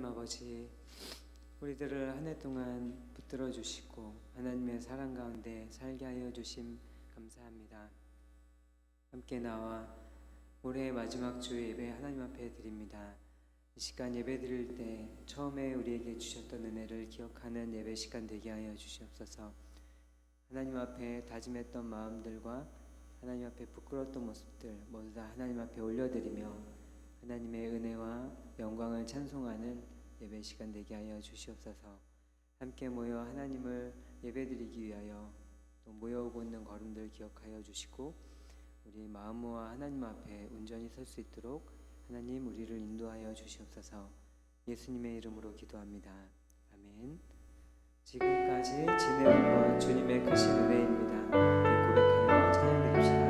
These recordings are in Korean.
아버지, 우리들을 한 해 동안 붙들어 주시고 하나님의 사랑 가운데 살게 하여 주심 감사합니다. 함께 나와 올해의 마지막 주 예배 하나님 앞에 드립니다. 이 시간 예배 드릴 때 처음에 우리에게 주셨던 은혜를 기억하는 예배 시간 되게 하여 주시옵소서. 하나님 앞에 다짐했던 마음들과 하나님 앞에 부끄러웠던 모습들 모두 다 하나님 앞에 올려드리며 하나님의 은혜와 영광을 찬송하는 예배 시간 되게 하여 주시옵소서. 함께 모여 하나님을 예배드리기 위하여 또 모여오고 있는 걸음들 기억하여 주시고 우리 마음 모아 하나님 앞에 온전히 설 수 있도록 하나님 우리를 인도하여 주시옵소서. 예수님의 이름으로 기도합니다. 아멘. 지금까지 지내온 것 주님의 크신 은혜입니다. 고백하며 찬양 드립시다.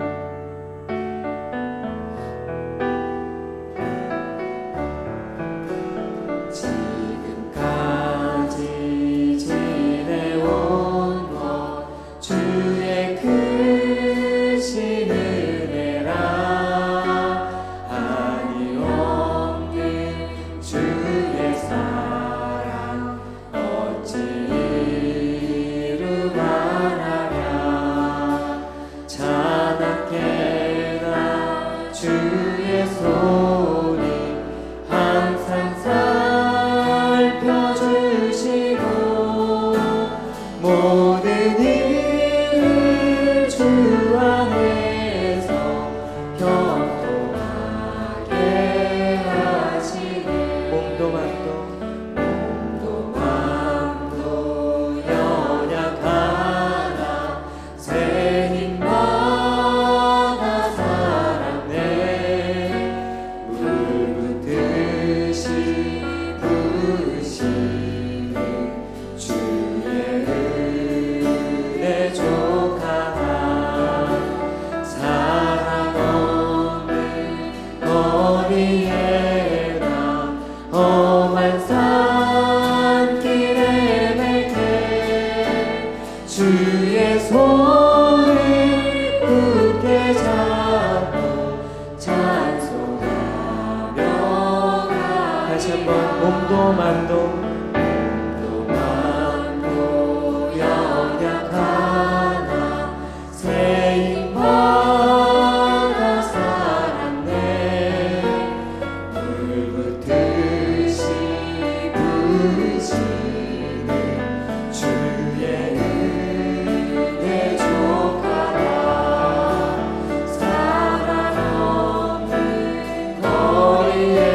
몸도 만도 연약하나 새 힘 받아 살았네. 불붙으시 부으시는 주의 은혜 족하다. 사랑 없는 거리에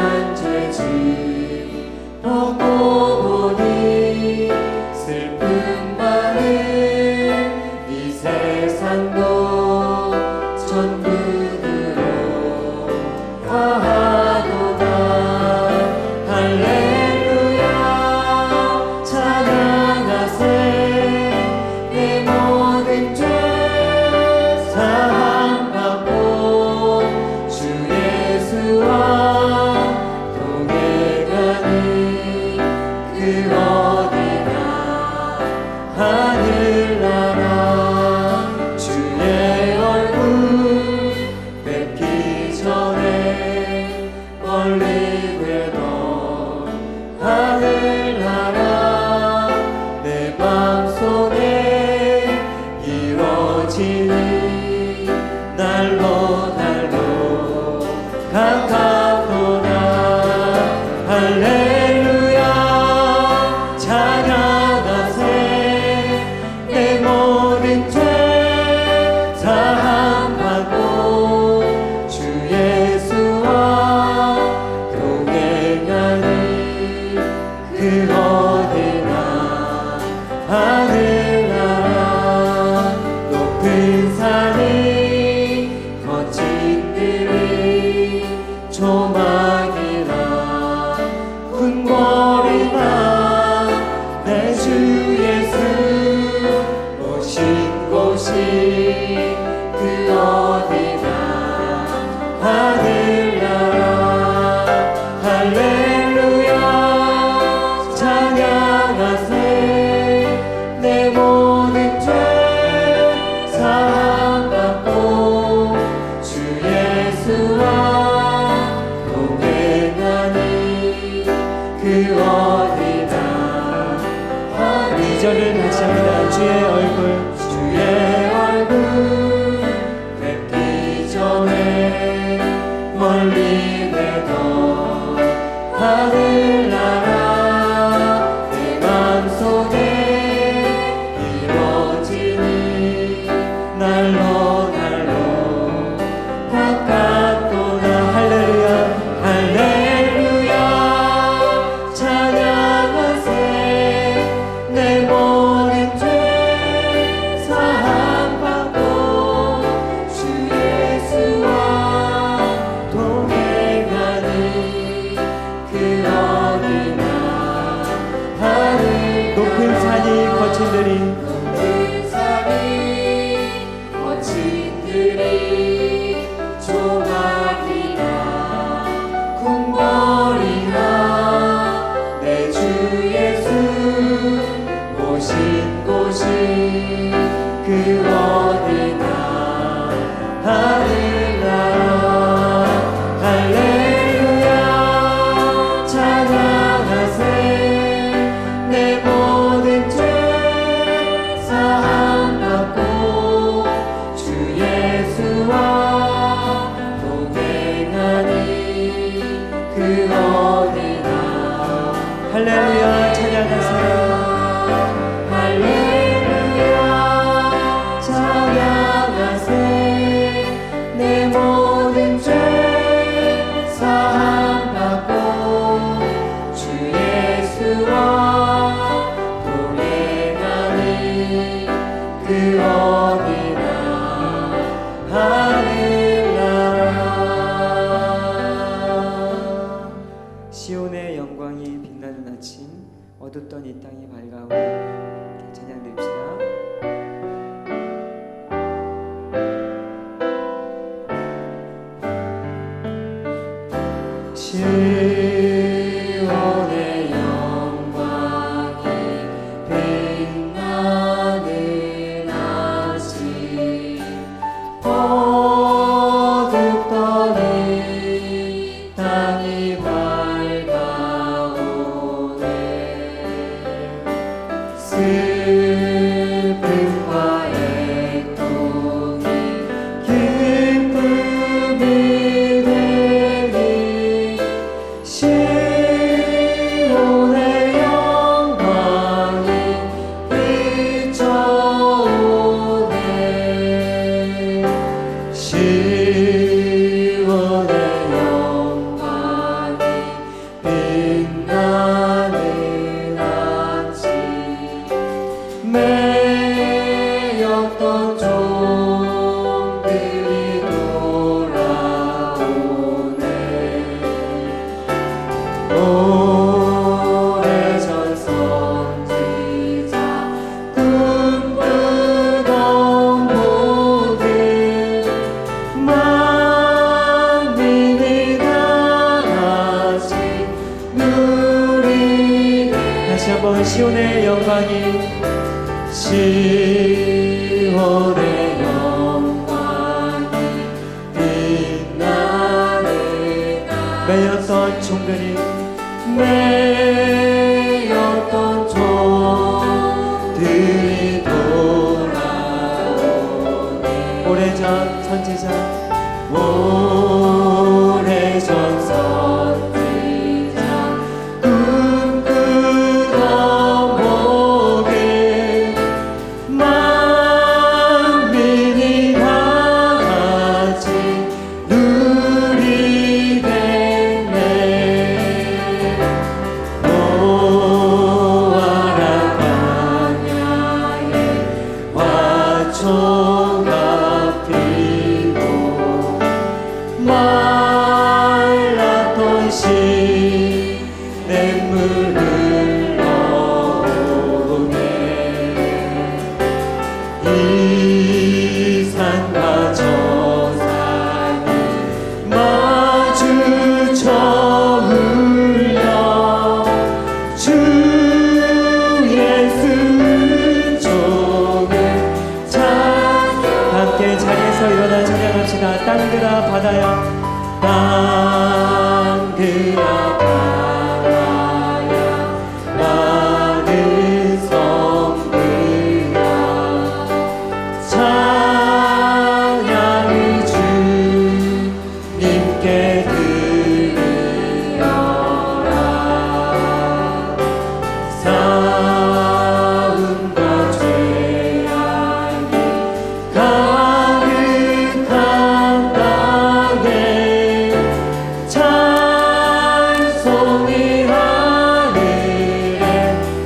난 죄짐 벗고 보니 슬픔 많은 이 세상도 천국으로 가하도다. 할렐루야 찬양하세. 내 모든 죄 사함받고 주 예수와 동행하니 그 어디나 하늘나라. 주의 얼굴 뵙기 전에 멀리 되던 하늘나라. 내 맘속에 이루어지니 날로 날로 가깝도다. 할렐루야 찬양하세. 내 모든 죄 사함받고 주 예수와 동행하니 그 어디나 하늘나라. 높은 산이 거친 들이 조망이나 궁궐이나 내 주 예수 오신 곳이 그 어디나 하늘나라. 할렐루야 찬양하세. 내 모든 죄 사함받고 주 예수와 동행하니 그 어디나. 2절을 다시 합니다. 주의 얼굴 뵙기 전에 멀리 되던 하늘나라. 내 맘속에 이루어지니 날로 날로 가깝도다. 할렐루야 할렐루야 찬양하세. 내 모든 죄 사함받고 주 예수와 동행하니 그 어디나 하늘. 높은 산이 거친 들이 조각이나 궁궐이나 내 주 예수 오신 곳이 그 어디나 하늘나라. 할렐루야 찬양하세. 내 모든 죄 사함받고 주 예수와 동행하니 그 어디나. 할렐루야 찬양하세요. 할렐루야 찬양하세. 내 모든 죄 사함받고 주 예수와 동행하니 그 어디나 하늘나라. 시온의 영광이 빛나는 아침 어둡던 이 땅이 밝아오니 찬양 드립시다. 시온의 영광이 빛나는 아침 어둡던 이 땅이 밝아오네. 오래전 선지자 꿈꾸던 모든 만민이 다같이 누리게. 다시 한번 시온의 영광이 시온의 영광이 빛나는 매였던 종들이 매였던 종들이 돌아오네. 오래전 선지자 오래전 선지자 꿈꾸던 목을 만민이 다같이 누리겠네. 노아라 광야에 화초가 피고 말랐던 시냇물을 흘러오네. 이 산과 저 산이 마주쳐 울려 주 예수 은총을 찾아. 함께 자리에서 일어나 찬양합시다. 땅들아 바다야 땅들아 바다야 많은 섬들아 찬양을 주님께 드리려라. 싸움과 죄악이 가득한 땅에 찬송이 하늘에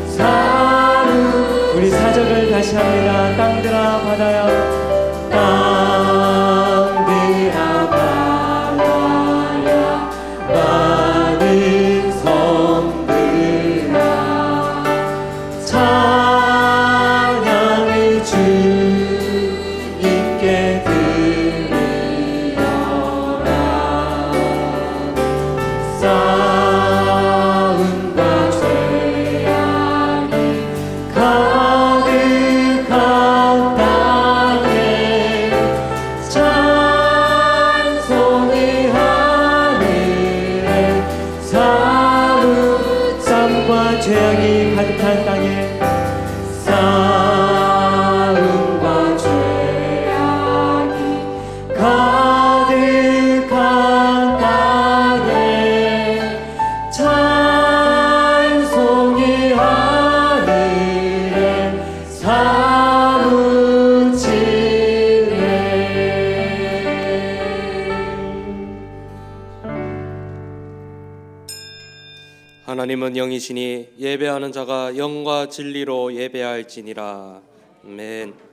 사루. 우리 사절을 다시 합니다. 땅들아 바다야 땅들아 바다야 많은 섬들아 찬양을 주님께 드리려라. 싸움과 죄악이 가득한 땅에 찬송이 하늘에 사루. 싸움과 죄악이 가득한 땅에 싸움과 죄악이 가득한 땅에 찬송이 하늘에 사무치네. 하나님은 영이시니 예배하는 자가 영과 진리로 예배할지니라. 아멘.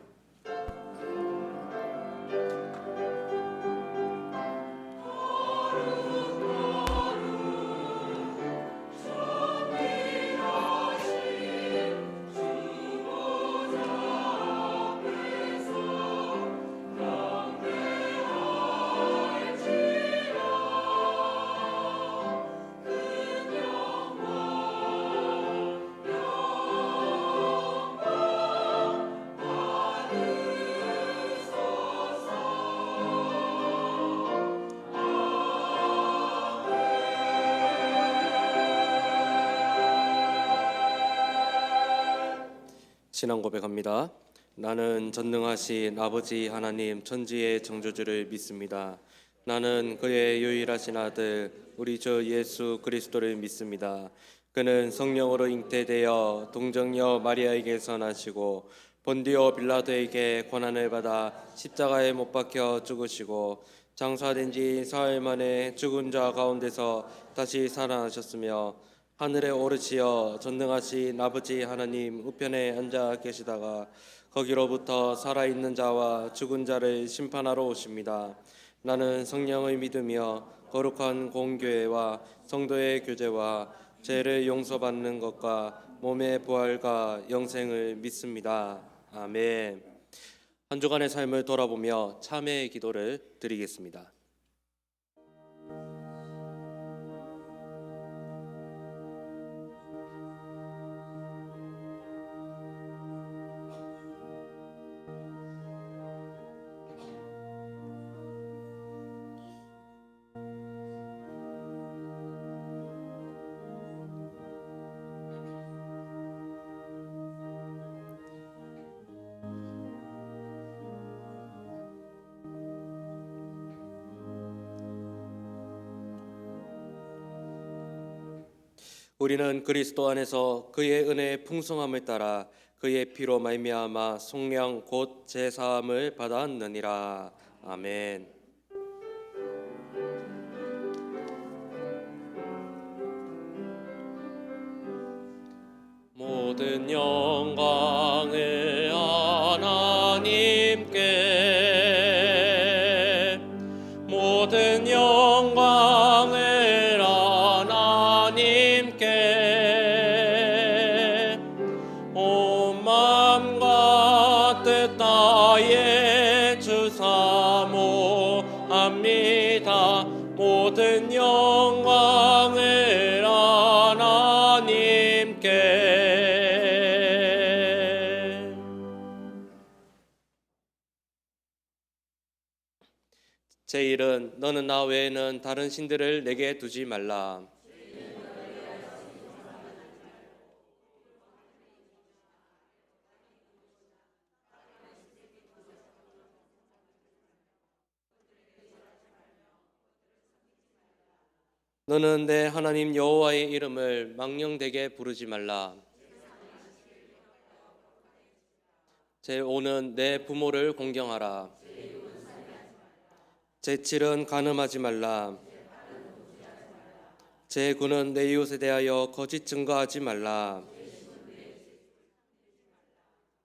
신앙 고백합니다. 나는 전능하신 아버지 하나님 천지의 창조주를 믿습니다. 나는 그의 유일하신 아들 우리 주 예수 그리스도를 믿습니다. 그는 성령으로 잉태되어 동정녀 마리아에게서 나시고 본디오 빌라도에게 고난을 받아 십자가에 못 박혀 죽으시고 장사된 지 사흘 만에 죽은 자 가운데서 다시 살아나셨으며 하늘에 오르시어 전능하신 아버지 하나님 우편에 앉아 계시다가 거기로부터 살아있는 자와 죽은 자를 심판하러 오십니다. 나는 성령을 믿으며 거룩한 공교회와 성도의 교제와 죄를 용서받는 것과 몸의 부활과 영생을 믿습니다. 아멘. 한 주간의 삶을 돌아보며 참회의 기도를 드리겠습니다. 우리는 그리스도 안에서 그의 은혜의 풍성함을 따라 그의 피로 말미암아 속량 곧 제사함을 받았느니라. 아멘. 모든 영광을 하나님께, 모든 영광을 하나님께, 온 마음과 뜻 다해 주사모합니다. 모든 영광을 하나님께. 제1은 너는 나 외에는 다른 신들을 내게 두지 말라. 너는 내 하나님 여호와의 이름을 망령되게 부르지 말라. 제5는 내 부모를 공경하라. 제7은 간음하지 말라. 제9는 내 이웃에 대하여 거짓 증거하지 말라.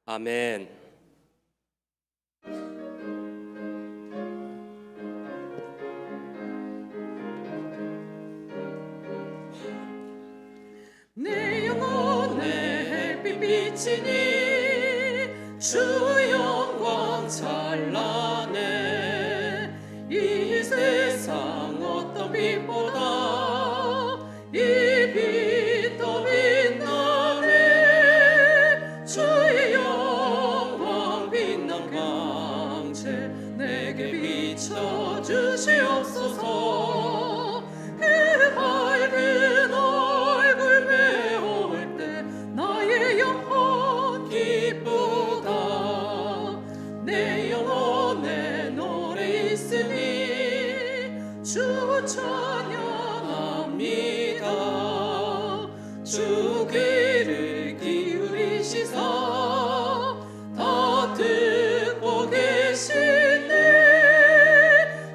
아멘. 내 영혼에 햇빛 비치니 주 영광 찬란해. 이 세상 어떤 빛보다 이 빛 더 빛나네. 주의 영광 빛난 광채 내게 비춰 주시옵소서. 그 밝은 얼굴 배울 때 나의 영혼 기쁘다. 내 영혼에 노래 있으니 주 찬양합니다. 주 귀를 기울이시사 다 듣고 계시네.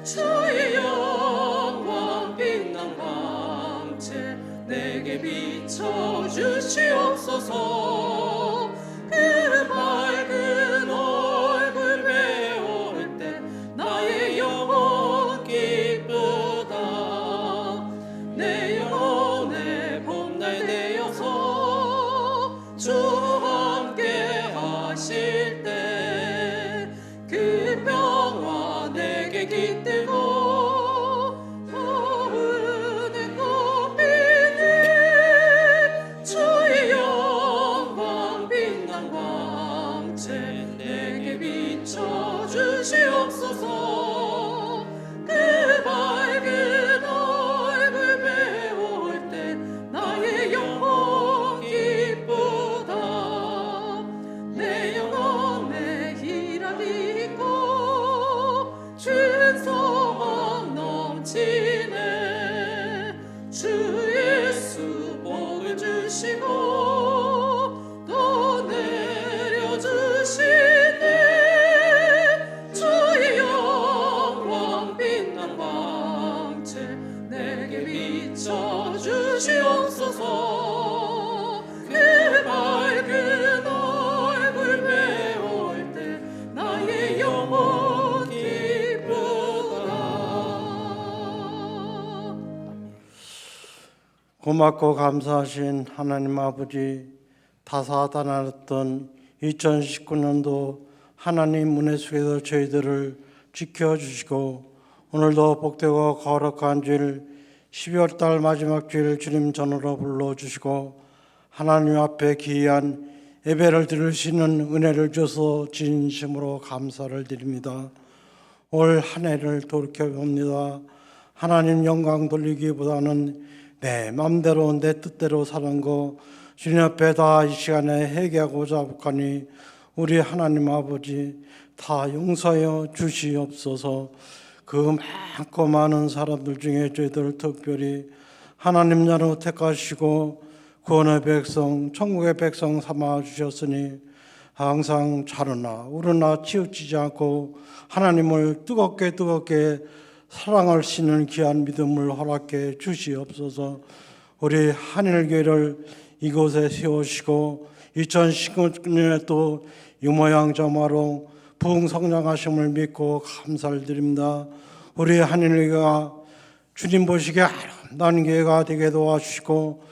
주의 영광 빛난 광채 내게 비춰 주시옵소서. 그 밝은 얼굴 배울 때 나의 영혼 기쁘다. 내 영혼의 봄날 되어서 주 함께 하실 때 그 평화 내게 깃들고 은혜 꽃비네. 주의 영광 빛난 광채 내게 비춰 주시옵소서. 그 밝은 얼굴 배울 때 나의 영혼 기쁘다. 내 영혼에 희락이 있고 준소망 넘치네. 주 예수 복을 주시고 또 내려주시네. 주의 영광 빛난 광채 내게 비춰 주시옵소서. 그 밝은 얼굴 배울 때 나의 영혼 기쁘다. 고맙고 감사하신 하나님 아버지, 다사다난했던 2019년도 하나님 은혜 속에서 저희들을 지켜주시고 오늘도 복되고 거룩한 주일 12월달 마지막 주일 주님 전으로 불러주시고 하나님 앞에 귀한 예배를 드릴 수 있는 은혜를 줘서 진심으로 감사를 드립니다. 올 한 해를 돌이켜봅니다. 하나님 영광 돌리기보다는 내 맘대로 내 뜻대로 사는 거 주님 앞에 다 이 시간에 회개하고자 하니 우리 하나님 아버지 다 용서하여 주시옵소서. 그 많고 많은 사람들 중에 저희들 특별히 하나님 나라 택하시고 구원의 백성 천국의 백성 삼아 주셨으니 항상 자르나 우르나 치우치지 않고 하나님을 뜨겁게 사랑할 수 있는 귀한 믿음을 허락해 주시옵소서. 우리 한일교회를 이곳에 세우시고 2019년에 또 이 모양 저 모양 부흥성장하심을 믿고 감사를 드립니다. 우리 한일교회가 주님 보시기에 아름다운 교회가 되게 도와주시고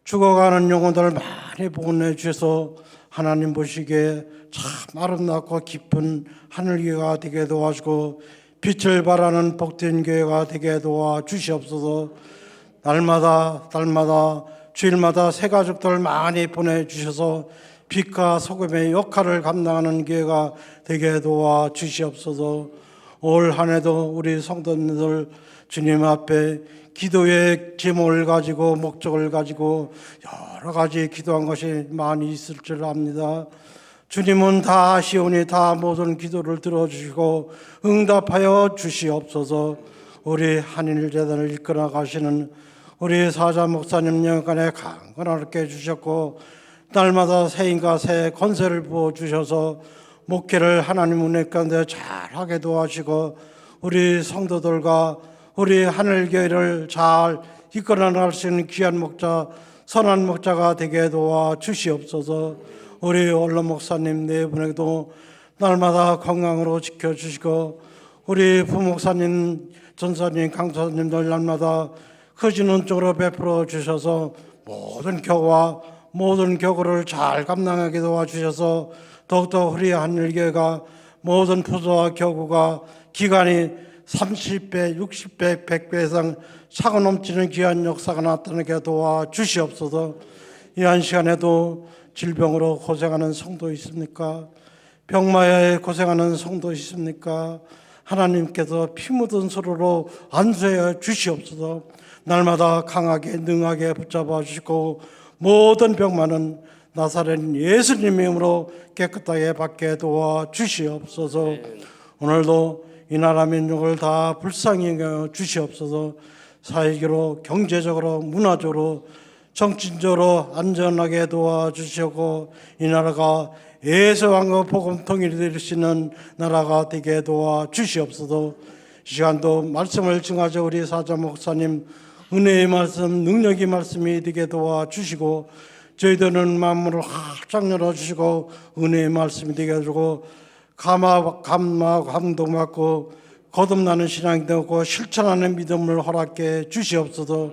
죽어가는 영혼들을 많이 보내 주셔서 하나님 보시기에 참 아름답고 깊은 하늘교회가 되게 도와주고 빛을 발하는 복된 교회가 되게 도와주시옵소서. 날마다 주일마다 새 가족들 많이 보내주셔서 빛과 소금의 역할을 감당하는 교회가 되게 도와주시옵소서. 올 한 해도 우리 성도님들 주님 앞에 기도의 제목을 가지고 목적을 가지고 여러 가지 기도한 것이 많이 있을 줄 압니다. 주님은 다 아시오니 다 모든 기도를 들어주시고 응답하여 주시옵소서. 우리 한일재단을 이끌어 가시는 우리 사자 목사님 영간에 강건하게 해주셨고 날마다 새인과 새 권세를 부어주셔서 목회를 하나님 은혜 가운데 잘하게 도와주시고 우리 성도들과 우리 하늘교회를 잘 이끌어 나갈 수 있는 귀한 목자 선한 목자가 되게 도와주시옵소서. 우리 원로 목사님 네 분에게도 날마다 건강으로 지켜주시고 우리 부목사님 전사님 강사님들 날마다 커지는 쪽으로 베풀어 주셔서 모든 격과 모든 격을 잘 감당하게 도와주셔서 더욱더 우리 한일교회가 모든 부서와 격우가 기간이 30배, 60배, 100배 이상 차고 넘치는 귀한 역사가 나타나게 도와주시옵소서. 이 한 시간에도 질병으로 고생하는 성도 있습니까? 병마에 고생하는 성도 있습니까? 하나님께서 피 묻은 손으로 안수해 주시옵소서. 날마다 강하게 능하게 붙잡아 주시고 모든 병만은 나사렛 예수님의 이름으로 깨끗하게 받게 도와주시옵소서. 오늘도 이 나라 민족을 다 불쌍히 여겨 주시옵소서. 사회적으로 경제적으로 문화적으로 정치적으로 안전하게 도와주시고 이 나라가 예수왕과 복음 통일이 될 수 있는 나라가 되게 도와주시옵소서. 이 시간도 말씀을 증하자 우리 사자 목사님 은혜의 말씀 능력의 말씀이 되게 도와주시고 저희들은 마음으로 활짝 열어주시고 은혜의 말씀이 되게 해주고 감동받고 거듭나는 신앙이 되고 실천하는 믿음을 허락해 주시옵소서.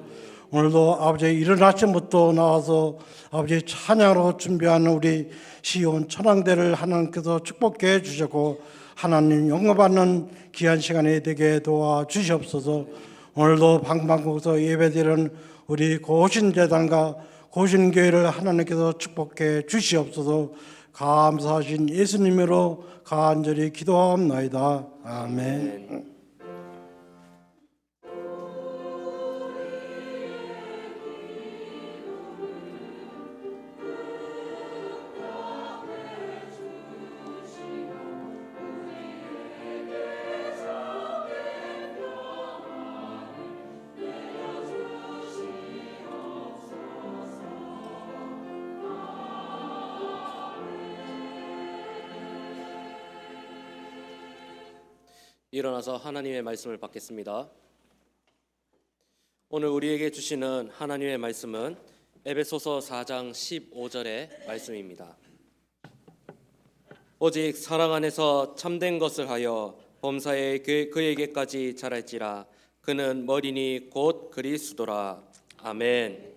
오늘도 아버지 이른 아침부터 나와서 아버지 찬양으로 준비하는 우리 시온 천왕대를 하나님께서 축복해 주시고 하나님 영광받는 귀한 시간이 되게 도와주시옵소서. 오늘도 방방곡곡에서 예배드리는 우리 고신재단과 고신교회를 하나님께서 축복해 주시옵소서. 감사하신 예수님으로 간절히 기도하옵나이다. 아멘. 일어나서 하나님의 말씀을 받겠습니다. 오늘 우리에게 주시는 하나님의 말씀은 에베소서 4장 15절의 말씀입니다. 오직 사랑 안에서 참된 것을 하여 범사에 그에게까지 자랄지라. 그는 머리니 곧 그리스도라. 아멘.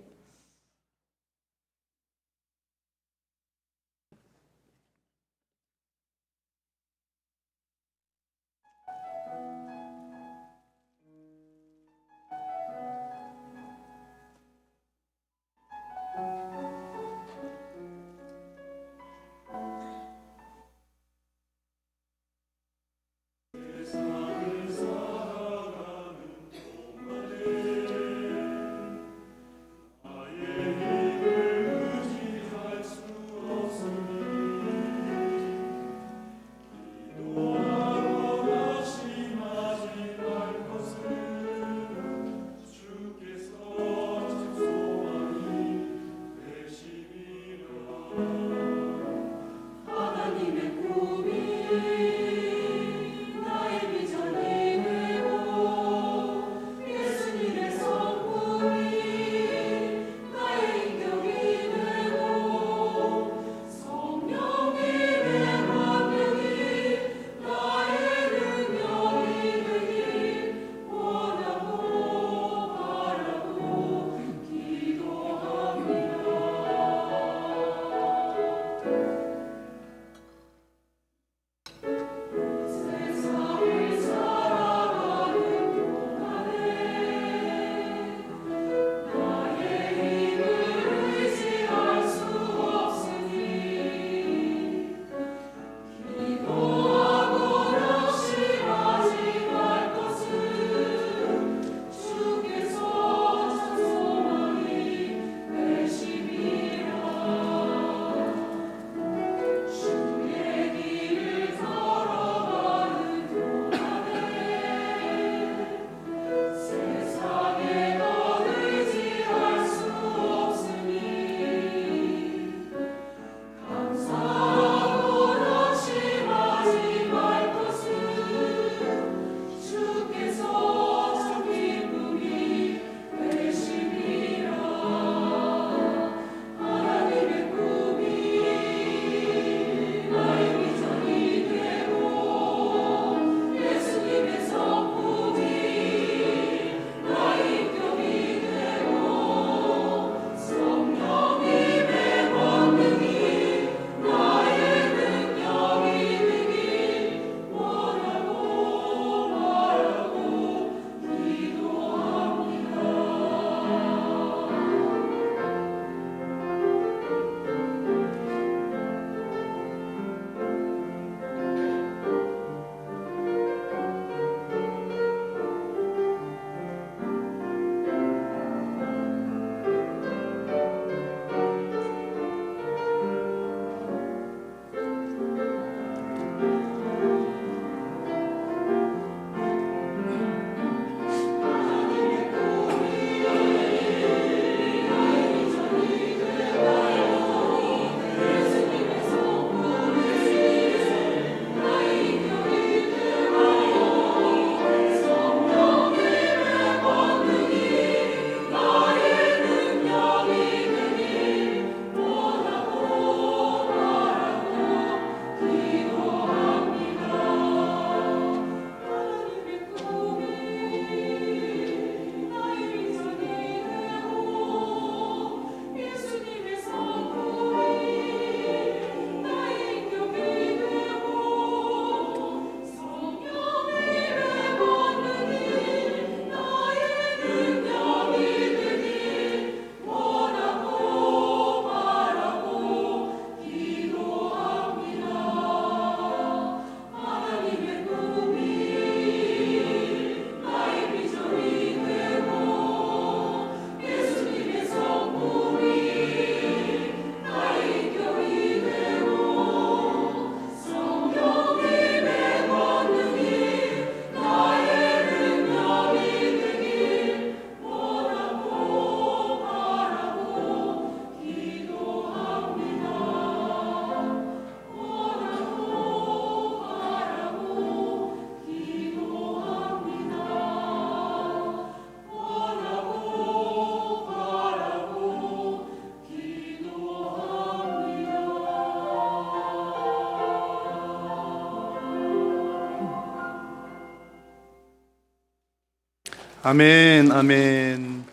아멘, 아멘.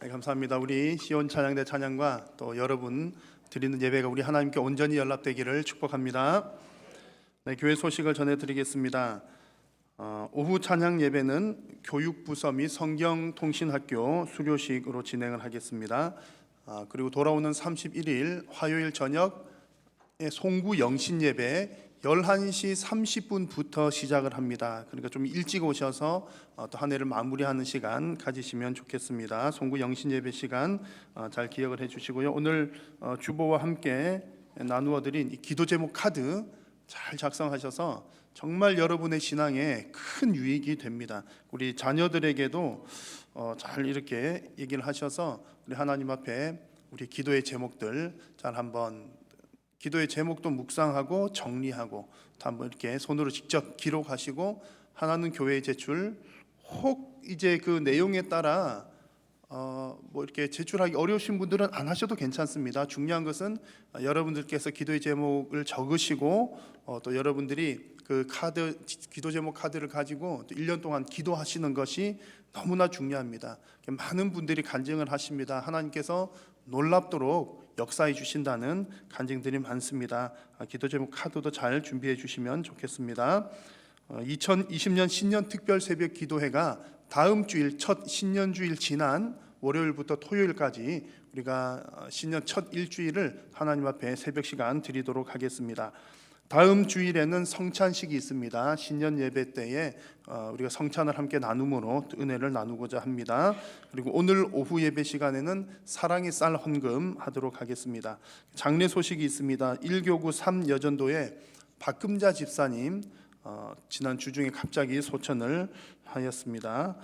네, 감사합니다. 우리 시온 찬양대 찬양과 또 여러분 드리는 예배가 우리 하나님께 온전히 연락되기를 축복합니다. 네, 교회 소식을 전해드리겠습니다. 오후 찬양 예배는 교육부서 및 성경통신학교 수료식으로 진행을 하겠습니다. 그리고 돌아오는 31일 화요일 저녁에 송구 영신 예배 11시 30분부터 시작을 합니다. 그러니까 좀 일찍 오셔서 또 한 해를 마무리하는 시간 가지시면 좋겠습니다. 송구 영신 예배 시간 잘 기억을 해주시고요. 오늘 주보와 함께 나누어 드린 이 기도 제목 카드 잘 작성하셔서 정말 여러분의 신앙에 큰 유익이 됩니다. 우리 자녀들에게도 잘 이렇게 얘기를 하셔서 우리 하나님 앞에 우리 기도의 제목들 잘 한번 기도의 제목도 묵상하고 정리하고 또 한번 이렇게 손으로 직접 기록하시고 하나는 교회에 제출. 혹 이제 그 내용에 따라 뭐 이렇게 제출하기 어려우신 분들은 안 하셔도 괜찮습니다. 중요한 것은 여러분들께서 기도의 제목을 적으시고 또 여러분들이 그 카드 기도 제목 카드를 가지고 또 1년 동안 기도하시는 것이 너무나 중요합니다. 많은 분들이 간증을 하십니다. 하나님께서 놀랍도록 역사해 주신다는 간증들이 많습니다. 기도 제목 카드도 잘 준비해 주시면 좋겠습니다. 2020년 신년 특별 새벽 기도회가 다음 주일 첫 신년 주일 지난 월요일부터 토요일까지 우리가 신년 첫 일주일을 하나님 앞에 새벽 시간 드리도록 하겠습니다. 다음 주일에는 성찬식이 있습니다. 신년 예배 때에 우리가 성찬을 함께 나눔으로 은혜를 나누고자 합니다. 그리고 오늘 오후 예배 시간에는 사랑의 쌀 헌금 하도록 하겠습니다. 장례 소식이 있습니다. 1교구 3여전도에 박금자 집사님 지난 주중에 갑자기 소천을 하였습니다.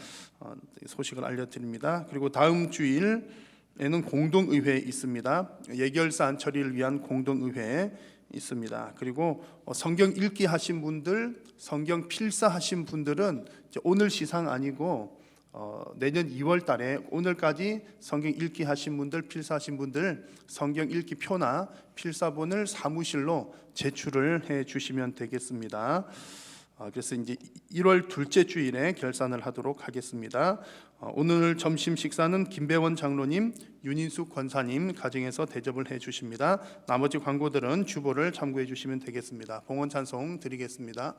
소식을 알려드립니다. 그리고 다음 주일에는 공동의회 있습니다. 예결산 처리를 위한 공동의회 있습니다. 그리고 성경 읽기 하신 분들, 성경 필사 하신 분들은 오늘 시상 아니고 내년 2월 달에 오늘까지 성경 읽기 하신 분들, 필사하신 분들 성경 읽기 표나 필사본을 사무실로 제출을 해 주시면 되겠습니다. 그래서 이제 1월 둘째 주일에 결산을 하도록 하겠습니다. 오늘 점심 식사는 김배원 장로님, 윤인숙 권사님 가정에서 대접을 해 주십니다. 나머지 광고들은 주보를 참고해 주시면 되겠습니다. 봉헌 찬송 드리겠습니다.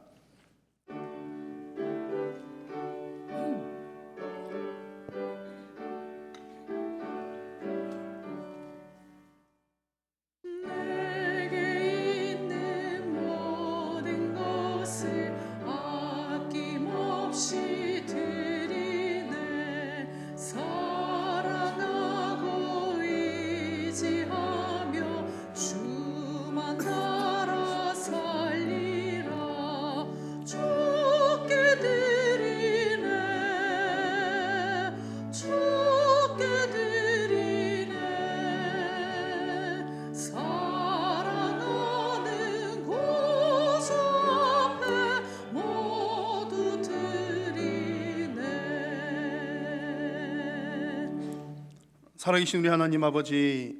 내게 있는 모든 것을 아낌없이 드리네. 사랑하고 의지하며 주만 따라 살리라. 주께 드리네. 주께 드리네. 사랑하는 구주 앞에 모두 드리네. 살아계신 우리 하나님 아버지,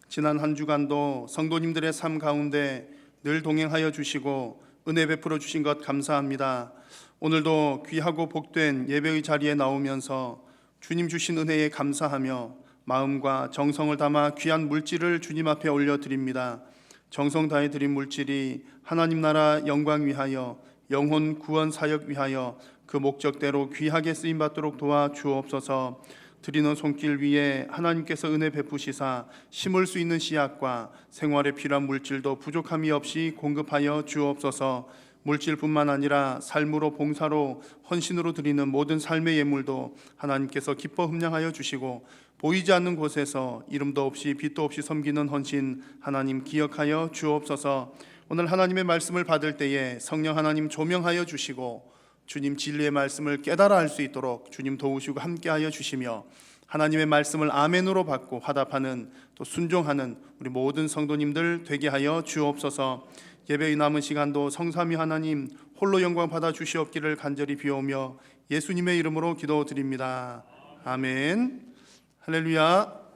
지난 한 주간도 성도님들의 삶 가운데 늘 동행하여 주시고 은혜 베풀어 주신 것 감사합니다. 오늘도 귀하고 복된 예배의 자리에 나오면서 주님 주신 은혜에 감사하며 마음과 정성을 담아 귀한 물질을 주님 앞에 올려드립니다. 정성 다해 드린 물질이 하나님 나라 영광 위하여 영혼 구원 사역 위하여 그 목적대로 귀하게 쓰임받도록 도와 주옵소서. 드리는 손길 위에 하나님께서 은혜 베푸시사 심을 수 있는 씨앗과 생활에 필요한 물질도 부족함이 없이 공급하여 주옵소서. 물질뿐만 아니라 삶으로 봉사로 헌신으로 드리는 모든 삶의 예물도 하나님께서 기뻐 흠량하여 주시고 보이지 않는 곳에서 이름도 없이 빛도 없이 섬기는 헌신 하나님 기억하여 주옵소서. 오늘 하나님의 말씀을 받을 때에 성령 하나님 조명하여 주시고 주님 진리의 말씀을 깨달아 알 수 있도록 주님 도우시고 함께하여 주시며 하나님의 말씀을 아멘으로 받고 화답하는 또 순종하는 우리 모든 성도님들 되게 하여 주옵소서. 예배의 남은 시간도 성삼위 하나님 홀로 영광 받아 주시옵기를 간절히 비오며 예수님의 이름으로 기도드립니다. 아멘. 할렐루야.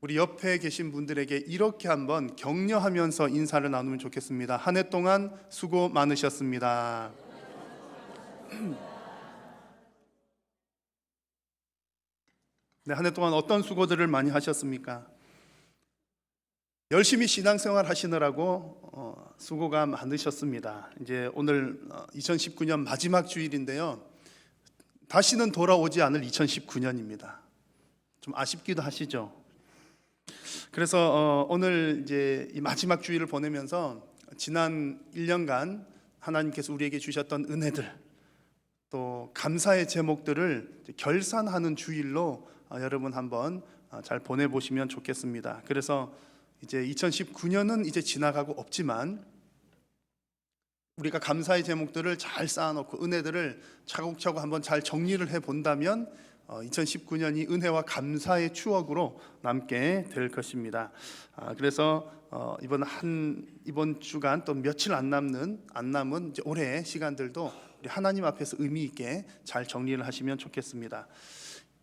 우리 옆에 계신 분들에게 이렇게 한번 격려하면서 인사를 나누면 좋겠습니다. 한 해 동안 수고 많으셨습니다. 네, 한 해 동안 어떤 수고들을 많이 하셨습니까? 열심히 신앙생활 하시느라고 수고가 많으셨습니다. 이제 오늘 2019년 마지막 주일인데요. 다시는 돌아오지 않을 2019년입니다. 좀 아쉽기도 하시죠. 그래서 오늘 이제 이 마지막 주일을 보내면서 지난 1년간 하나님께서 우리에게 주셨던 은혜들, 또 감사의 제목들을 결산하는 주일로 여러분 한번 잘 보내보시면 좋겠습니다. 그래서 이제 2019년은 이제 지나가고 없지만 우리가 감사의 제목들을 잘 쌓아놓고 은혜들을 차곡차곡 한번 잘 정리를 해본다면 2019년이 은혜와 감사의 추억으로 남게 될 것입니다. 그래서 이번 주간 또 며칠 안 남은 이제 올해의 시간들도 우리 하나님 앞에서 의미 있게 잘 정리를 하시면 좋겠습니다.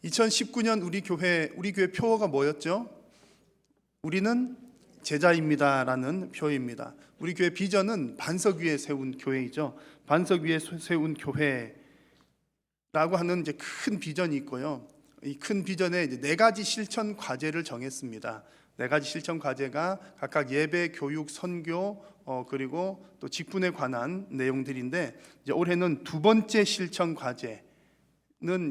2019년 우리 교회 표어가 뭐였죠? 우리는 제자입니다라는 표어입니다. 우리 교회 비전은 반석 위에 세운 교회이죠. 반석 위에 세운 교회라고 하는 이제 큰 비전이 있고요. 이 큰 비전에 이제 4가지 실천 과제를 정했습니다. 4가지 실천 과제가 각각 예배, 교육, 선교, 그리고 또 직분에 관한 내용들인데, 이제 올해는 2번째 실천 과제는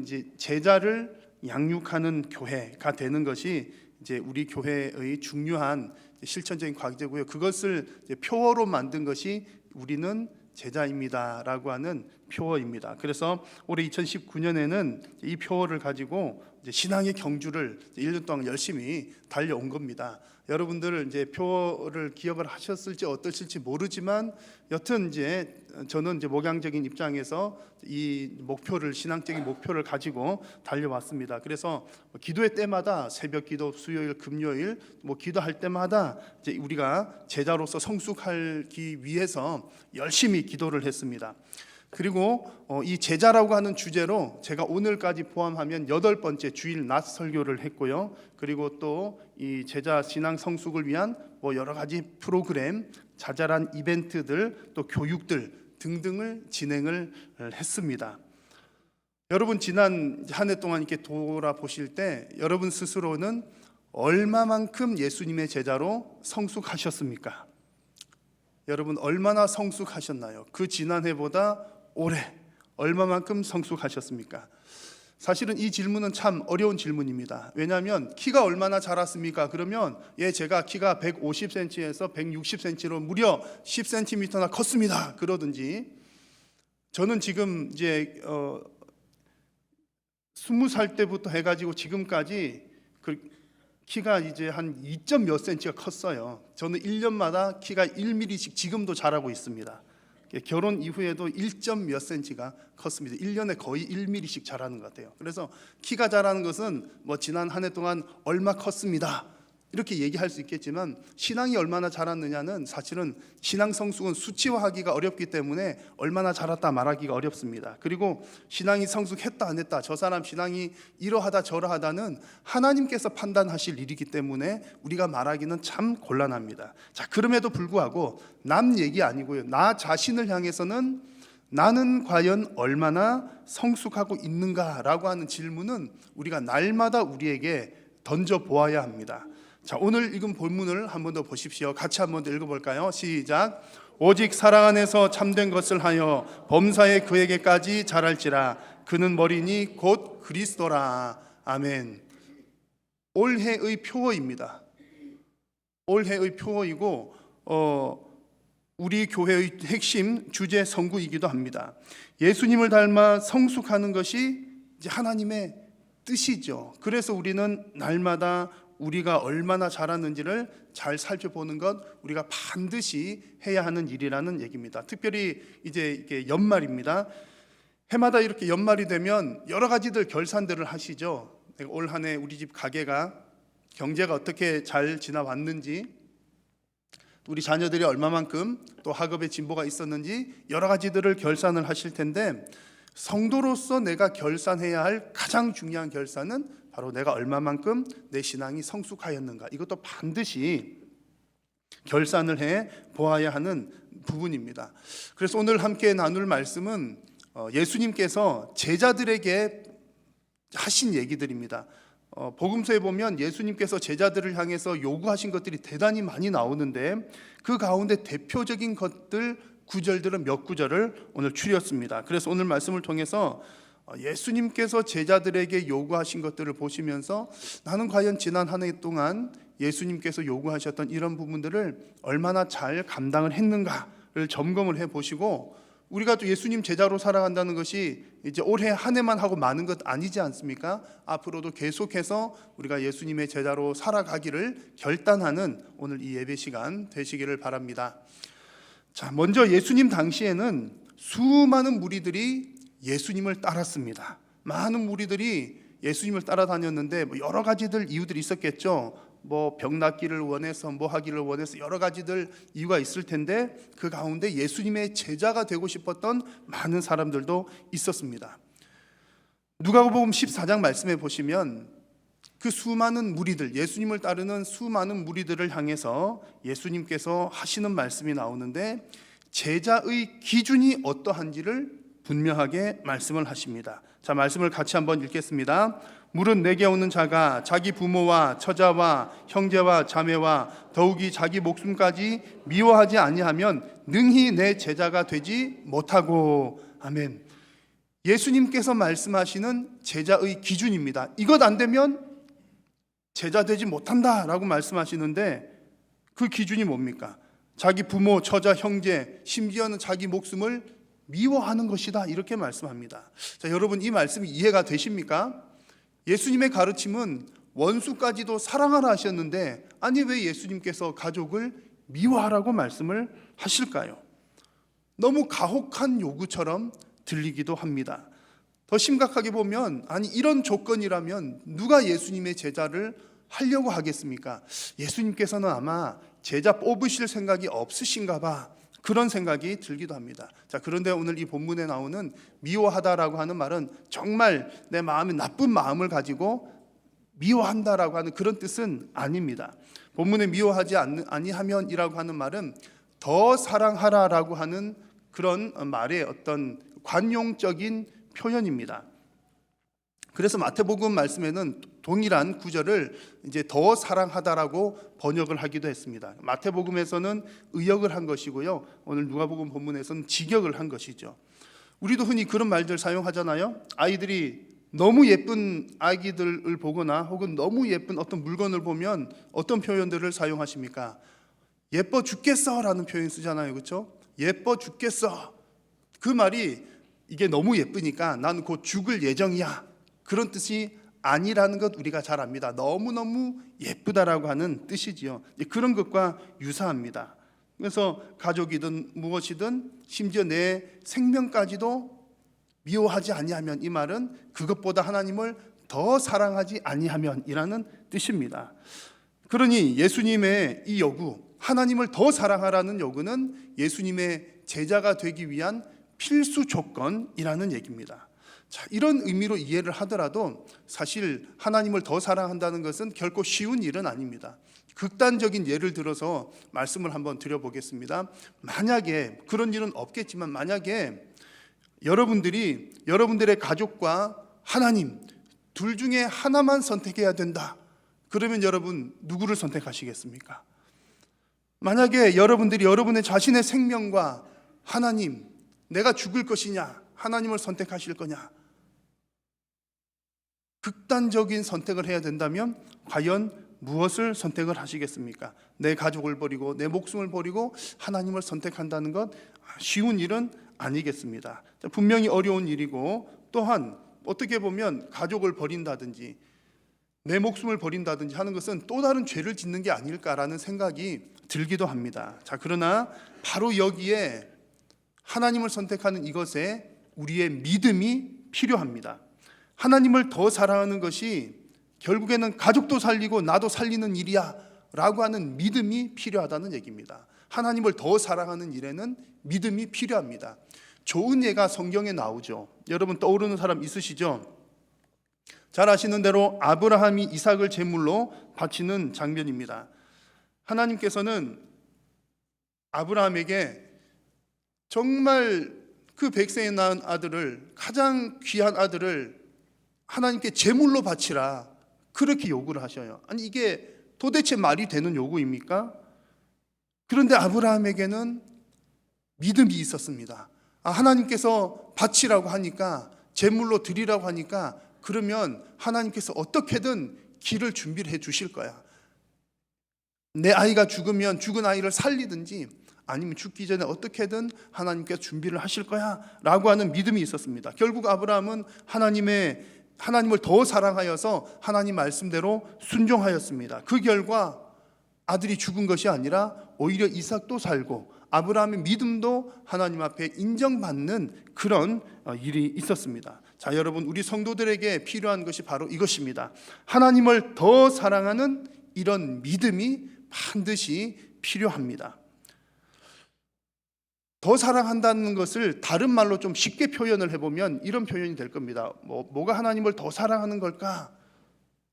이제 제자를 양육하는 교회가 되는 것이 이제 우리 교회의 중요한 실천적인 과제고요. 그것을 이제 표어로 만든 것이 우리는 제자입니다라고 하는 표어입니다. 그래서 올해 2019년에는 이 표어를 가지고 이제 신앙의 경주를 1년 동안 열심히 달려온 겁니다. 여러분들 이제 표어를 기억을 하셨을지 어떠실지 모르지만 여튼 이제 저는 이제 목양적인 입장에서 이 목표를, 신앙적인 목표를 가지고 달려왔습니다. 그래서 기도회 때마다 새벽기도, 수요일, 금요일 기도할 때마다 이제 우리가 제자로서 성숙하기 위해서 열심히 기도를 했습니다. 그리고 이 제자라고 하는 주제로 제가 오늘까지 포함하면 8번째 주일 낮 설교를 했고요. 그리고 또 이 제자 신앙 성숙을 위한 여러 가지 프로그램, 자잘한 이벤트들, 또 교육들 등등을 진행을 했습니다. 여러분 지난 한 해 동안 이렇게 돌아보실 때 여러분 스스로는 얼마만큼 예수님의 제자로 성숙하셨습니까? 여러분 얼마나 성숙하셨나요? 그 지난 해보다 올해 얼마만큼 성숙하셨습니까? 사실은 이 질문은 참 어려운 질문입니다. 왜냐하면 키가 얼마나 자랐습니까? 그러면 제가 키가 150cm에서 160cm로 무려 10cm나 컸습니다. 그러든지, 저는 지금 이제 20살 때부터 해가지고 지금까지 키가 이제 한 2점 몇 cm가 컸어요. 저는 1년마다 키가 1mm씩 지금도 자라고 있습니다. 결혼 이후에도 1점 몇 cm가 컸습니다. 1년에 거의 1mm씩 자라는 것 같아요. 그래서 키가 자라는 것은 지난 한 해 동안 얼마 컸습니다 이렇게 얘기할 수 있겠지만, 신앙이 얼마나 자랐느냐는 사실은 신앙 성숙은 수치화하기가 어렵기 때문에 얼마나 자랐다 말하기가 어렵습니다. 그리고 신앙이 성숙했다 안 했다, 저 사람 신앙이 이러하다 저러하다는 하나님께서 판단하실 일이기 때문에 우리가 말하기는 참 곤란합니다. 자, 그럼에도 불구하고 남 얘기 아니고요, 나 자신을 향해서는 나는 과연 얼마나 성숙하고 있는가라고 하는 질문은 우리가 날마다 우리에게 던져보아야 합니다. 자, 오늘 읽은 본문을 한 번 더 보십시오. 같이 한 번 더 읽어볼까요? 시작. 오직 사랑 안에서 참된 것을 하여 범사에 그에게까지 자랄지라. 그는 머리니 곧 그리스도라. 아멘. 올해의 표어입니다. 올해의 표어이고 우리 교회의 핵심 주제 성구이기도 합니다. 예수님을 닮아 성숙하는 것이 이제 하나님의 뜻이죠. 그래서 우리는 날마다 우리가 얼마나 자랐는지를 잘 살펴보는 것, 우리가 반드시 해야 하는 일이라는 얘기입니다. 특별히 이제 이게 연말입니다. 해마다 이렇게 연말이 되면 여러 가지들 결산들을 하시죠. 올 한 해 우리 집 가게가 경제가 어떻게 잘 지나왔는지, 우리 자녀들이 얼마만큼 또 학업에 진보가 있었는지 여러 가지들을 결산을 하실 텐데, 성도로서 내가 결산해야 할 가장 중요한 결산은 바로 내가 얼마만큼 내 신앙이 성숙하였는가, 이것도 반드시 결산을 해 보아야 하는 부분입니다. 그래서 오늘 함께 나눌 말씀은 예수님께서 제자들에게 하신 얘기들입니다. 복음서에 보면 예수님께서 제자들을 향해서 요구하신 것들이 대단히 많이 나오는데 그 가운데 대표적인 것들 구절들은 몇 구절을 오늘 추렸습니다. 그래서 오늘 말씀을 통해서 예수님께서 제자들에게 요구하신 것들을 보시면서 나는 과연 지난 한 해 동안 예수님께서 요구하셨던 이런 부분들을 얼마나 잘 감당을 했는가를 점검을 해보시고, 우리가 또 예수님 제자로 살아간다는 것이 이제 올해 한 해만 하고 마는 것 아니지 않습니까? 앞으로도 계속해서 우리가 예수님의 제자로 살아가기를 결단하는 오늘 이 예배 시간 되시기를 바랍니다. 자, 먼저 예수님 당시에는 수많은 무리들이 예수님을 따랐습니다. 많은 무리들이 예수님을 따라다녔는데 여러 가지들 이유들이 있었겠죠. 병 낫기를 원해서, 하기를 원해서 여러 가지들 이유가 있을 텐데 그 가운데 예수님의 제자가 되고 싶었던 많은 사람들도 있었습니다. 누가복음 14장 말씀해 보시면 그 수많은 무리들, 예수님을 따르는 수많은 무리들을 향해서 예수님께서 하시는 말씀이 나오는데 제자의 기준이 어떠한지를 분명하게 말씀을 하십니다. 자, 말씀을 같이 한번 읽겠습니다. 물은 내게 오는 자가 자기 부모와 처자와 형제와 자매와 더욱이 자기 목숨까지 미워하지 아니하면 능히 내 제자가 되지 못하고. 아멘. 예수님께서 말씀하시는 제자의 기준입니다. 이것 안 되면 제자 되지 못한다라고 말씀하시는데 그 기준이 뭡니까? 자기 부모, 처자, 형제, 심지어는 자기 목숨을 미워하는 것이다, 이렇게 말씀합니다. 자, 여러분, 이 말씀이 이해가 되십니까? 예수님의 가르침은 원수까지도 사랑하라 하셨는데 아니 왜 예수님께서 가족을 미워하라고 말씀을 하실까요? 너무 가혹한 요구처럼 들리기도 합니다. 더 심각하게 보면 아니 이런 조건이라면 누가 예수님의 제자를 하려고 하겠습니까? 예수님께서는 아마 제자 뽑으실 생각이 없으신가 봐, 그런 생각이 들기도 합니다. 자, 그런데 오늘 이 본문에 나오는 미워하다라고 하는 말은 정말 내 마음에 나쁜 마음을 가지고 미워한다라고 하는 그런 뜻은 아닙니다. 본문에 미워하지 아니하면이라고 하는 말은 더 사랑하라라고 하는 그런 말의 어떤 관용적인 표현입니다. 그래서 마태복음 말씀에는 동일한 구절을 이제 더 사랑하다라고 번역을 하기도 했습니다. 마태복음에서는 의역을 한 것이고요. 오늘 누가복음 본문에서는 직역을 한 것이죠. 우리도 흔히 그런 말들 사용하잖아요. 아이들이 너무 예쁜 아기들을 보거나 혹은 너무 예쁜 어떤 물건을 보면 어떤 표현들을 사용하십니까? 예뻐 죽겠어라는 표현 쓰잖아요. 그렇죠? 예뻐 죽겠어. 그 말이 이게 너무 예쁘니까 나는 곧 죽을 예정이야, 그런 뜻이 아니라는 것 우리가 잘 압니다. 너무너무 예쁘다라고 하는 뜻이지요. 그런 것과 유사합니다. 그래서 가족이든 무엇이든 심지어 내 생명까지도 미워하지 아니하면, 이 말은 그것보다 하나님을 더 사랑하지 아니하면이라는 뜻입니다. 그러니 예수님의 이 요구, 하나님을 더 사랑하라는 요구는 예수님의 제자가 되기 위한 필수 조건이라는 얘기입니다. 자, 이런 의미로 이해를 하더라도 사실 하나님을 더 사랑한다는 것은 결코 쉬운 일은 아닙니다. 극단적인 예를 들어서 말씀을 한번 드려보겠습니다. 만약에, 그런 일은 없겠지만 만약에 여러분들이 여러분들의 가족과 하나님 둘 중에 하나만 선택해야 된다, 그러면 여러분 누구를 선택하시겠습니까? 만약에 여러분들이 여러분의 자신의 생명과 하나님, 내가 죽을 것이냐 하나님을 선택하실 거냐, 극단적인 선택을 해야 된다면 과연 무엇을 선택을 하시겠습니까? 내 가족을 버리고 내 목숨을 버리고 하나님을 선택한다는 것 쉬운 일은 아니겠습니다. 분명히 어려운 일이고, 또한 어떻게 보면 가족을 버린다든지 내 목숨을 버린다든지 하는 것은 또 다른 죄를 짓는 게 아닐까라는 생각이 들기도 합니다. 자, 그러나 바로 여기에 하나님을 선택하는 이것에 우리의 믿음이 필요합니다. 하나님을 더 사랑하는 것이 결국에는 가족도 살리고 나도 살리는 일이야 라고 하는 믿음이 필요하다는 얘기입니다. 하나님을 더 사랑하는 일에는 믿음이 필요합니다. 좋은 예가 성경에 나오죠. 여러분 떠오르는 사람 있으시죠? 잘 아시는 대로 아브라함이 이삭을 제물로 바치는 장면입니다. 하나님께서는 아브라함에게 정말 그 백세에 낳은 아들을, 가장 귀한 아들을 하나님께 제물로 바치라, 그렇게 요구를 하셔요. 아니 이게 도대체 말이 되는 요구입니까? 그런데 아브라함에게는 믿음이 있었습니다. 하나님께서 바치라고 하니까, 제물로 드리라고 하니까, 그러면 하나님께서 어떻게든 길을 준비를 해 주실 거야. 내 아이가 죽으면 죽은 아이를 살리든지 아니면 죽기 전에 어떻게든 하나님께서 준비를 하실 거야 라고 하는 믿음이 있었습니다. 결국 아브라함은 하나님을 더 사랑하여서 하나님 말씀대로 순종하였습니다. 그 결과 아들이 죽은 것이 아니라 오히려 이삭도 살고 아브라함의 믿음도 하나님 앞에 인정받는 그런 일이 있었습니다. 자, 여러분, 우리 성도들에게 필요한 것이 바로 이것입니다. 하나님을 더 사랑하는 이런 믿음이 반드시 필요합니다. 더 사랑한다는 것을 다른 말로 좀 쉽게 표현을 해보면 이런 표현이 될 겁니다. 뭐가 하나님을 더 사랑하는 걸까?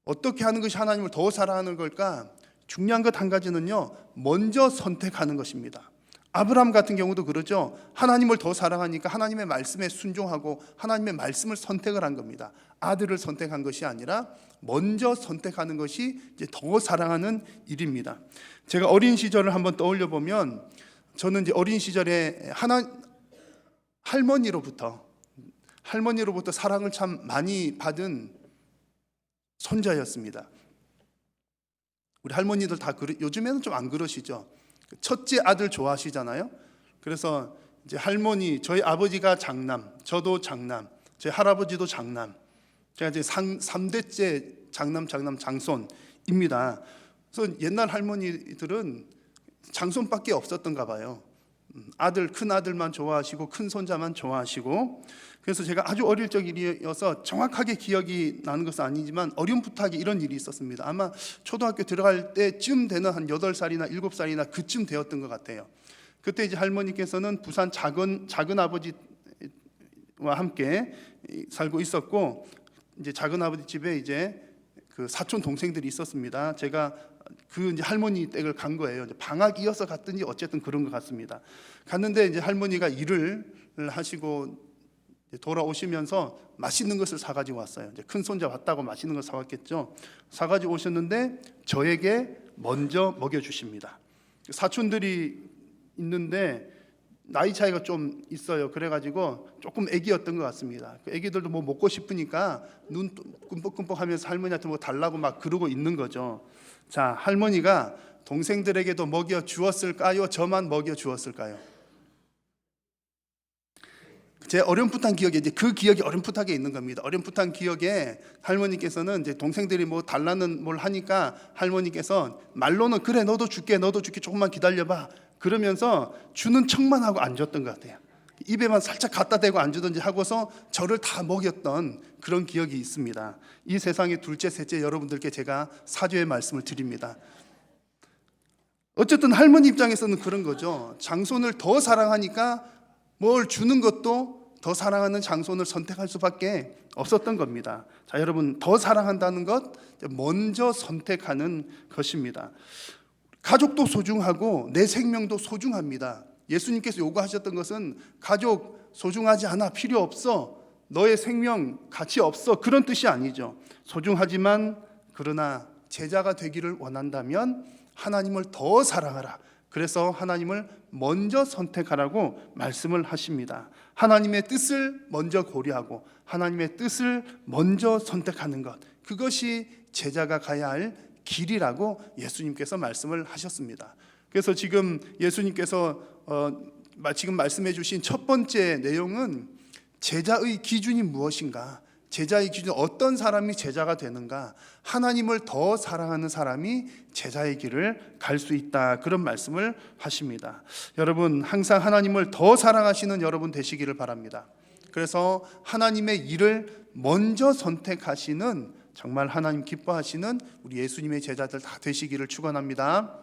어떻게 하는 것이 하나님을 더 사랑하는 걸까? 중요한 것 한 가지는요, 먼저 선택하는 것입니다. 아브라함 같은 경우도 그러죠. 하나님을 더 사랑하니까 하나님의 말씀에 순종하고 하나님의 말씀을 선택을 한 겁니다. 아들을 선택한 것이 아니라 먼저 선택하는 것이 이제 더 사랑하는 일입니다. 제가 어린 시절을 한번 떠올려 보면, 저는 이제 어린 시절에 할머니로부터 사랑을 참 많이 받은 손자였습니다. 우리 할머니들 다 요즘에는 좀 안 그러시죠. 첫째 아들 좋아하시잖아요. 그래서 이제 할머니, 저희 아버지가 장남, 저도 장남, 저희 할아버지도 장남, 제가 이제 3대째 장손입니다. 그래서 옛날 할머니들은 장손밖에 없었던가 봐요. 큰 아들만 좋아하시고 큰 손자만 좋아하시고. 그래서 제가 아주 어릴 적 일이어서 정확하게 기억이 나는 것은 아니지만 어렴풋하게 이런 일이 있었습니다. 아마 초등학교 들어갈 때쯤 되는 한 8살이나 7살이나 그쯤 되었던 것 같아요. 그때 이제 할머니께서는 부산 작은 아버지와 함께 살고 있었고, 이제 작은 아버지 집에 이제 그 사촌 동생들이 있었습니다. 제가 그 이제 할머니 댁을 간 거예요. 이제 방학이어서 갔든지 어쨌든 그런 것 같습니다. 갔는데 이제 할머니가 일을 하시고 돌아오시면서 맛있는 것을 사가지고 왔어요. 이제 큰 손자 왔다고 맛있는 걸 사왔겠죠. 사가지고 오셨는데 저에게 먼저 먹여주십니다. 사촌들이 있는데 나이 차이가 좀 있어요. 그래가지고 조금 애기였던 것 같습니다. 그 애기들도 뭐 먹고 싶으니까 눈 끔뻑끔뻑하면서 할머니한테 뭐 달라고 막 그러고 있는 거죠. 자, 할머니가 동생들에게도 먹여 주었을까요? 저만 먹여 주었을까요? 제 어렴풋한 기억에 이제 그 기억이 어렴풋하게 있는 겁니다. 어렴풋한 기억에 할머니께서는 이제 동생들이 뭐 달라는 뭘 하니까 할머니께서 말로는 그래 너도 줄게 조금만 기다려봐 그러면서 주는 척만 하고 안 줬던 것 같아요. 입에만 살짝 갖다 대고 안 주든지 하고서 저를 다 먹였던 그런 기억이 있습니다. 이 세상의 둘째 셋째 여러분들께 제가 사죄의 말씀을 드립니다. 어쨌든 할머니 입장에서는 그런 거죠. 장손을 더 사랑하니까 뭘 주는 것도 더 사랑하는 장손을 선택할 수밖에 없었던 겁니다. 자, 여러분, 더 사랑한다는 것 먼저 선택하는 것입니다. 가족도 소중하고 내 생명도 소중합니다. 예수님께서 요구하셨던 것은 가족 소중하지 않아, 필요 없어, 너의 생명 가치 없어, 그런 뜻이 아니죠. 소중하지만 그러나 제자가 되기를 원한다면 하나님을 더 사랑하라. 그래서 하나님을 먼저 선택하라고 말씀을 하십니다. 하나님의 뜻을 먼저 고려하고 하나님의 뜻을 먼저 선택하는 것, 그것이 제자가 가야 할 길이라고 예수님께서 말씀을 하셨습니다. 그래서 지금 예수님께서 지금 말씀해 주신 첫 번째 내용은 제자의 기준이 무엇인가, 제자의 기준, 어떤 사람이 제자가 되는가, 하나님을 더 사랑하는 사람이 제자의 길을 갈 수 있다, 그런 말씀을 하십니다. 여러분, 항상 하나님을 더 사랑하시는 여러분 되시기를 바랍니다. 그래서 하나님의 일을 먼저 선택하시는, 정말 하나님 기뻐하시는 우리 예수님의 제자들 다 되시기를 축원합니다.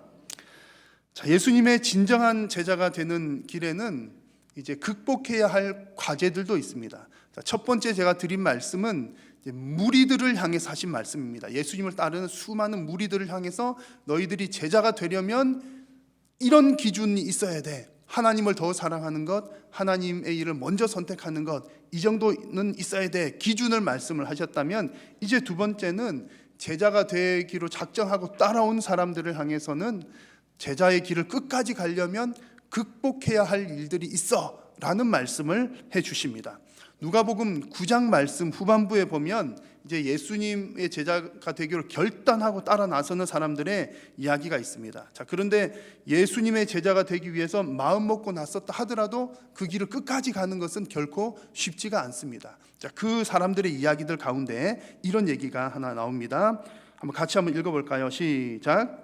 자, 예수님의 진정한 제자가 되는 길에는 이제 극복해야 할 과제들도 있습니다. 자, 첫 번째 제가 드린 말씀은 무리들을 향해서 하신 말씀입니다. 예수님을 따르는 수많은 무리들을 향해서 너희들이 제자가 되려면 이런 기준이 있어야 돼. 하나님을 더 사랑하는 것, 하나님의 일을 먼저 선택하는 것, 이 정도는 있어야 돼. 기준을 말씀을 하셨다면, 이제 두 번째는 제자가 되기로 작정하고 따라온 사람들을 향해서는 제자의 길을 끝까지 가려면 극복해야 할 일들이 있어 라는 말씀을 해 주십니다. 누가복음 9장 말씀 후반부에 보면 이제 예수님의 제자가 되기로 결단하고 따라 나서는 사람들의 이야기가 있습니다. 자, 그런데 예수님의 제자가 되기 위해서 마음 먹고 나섰다 하더라도 그 길을 끝까지 가는 것은 결코 쉽지가 않습니다. 자, 그 사람들의 이야기들 가운데 이런 얘기가 하나 나옵니다. 같이 한번 읽어볼까요? 시작.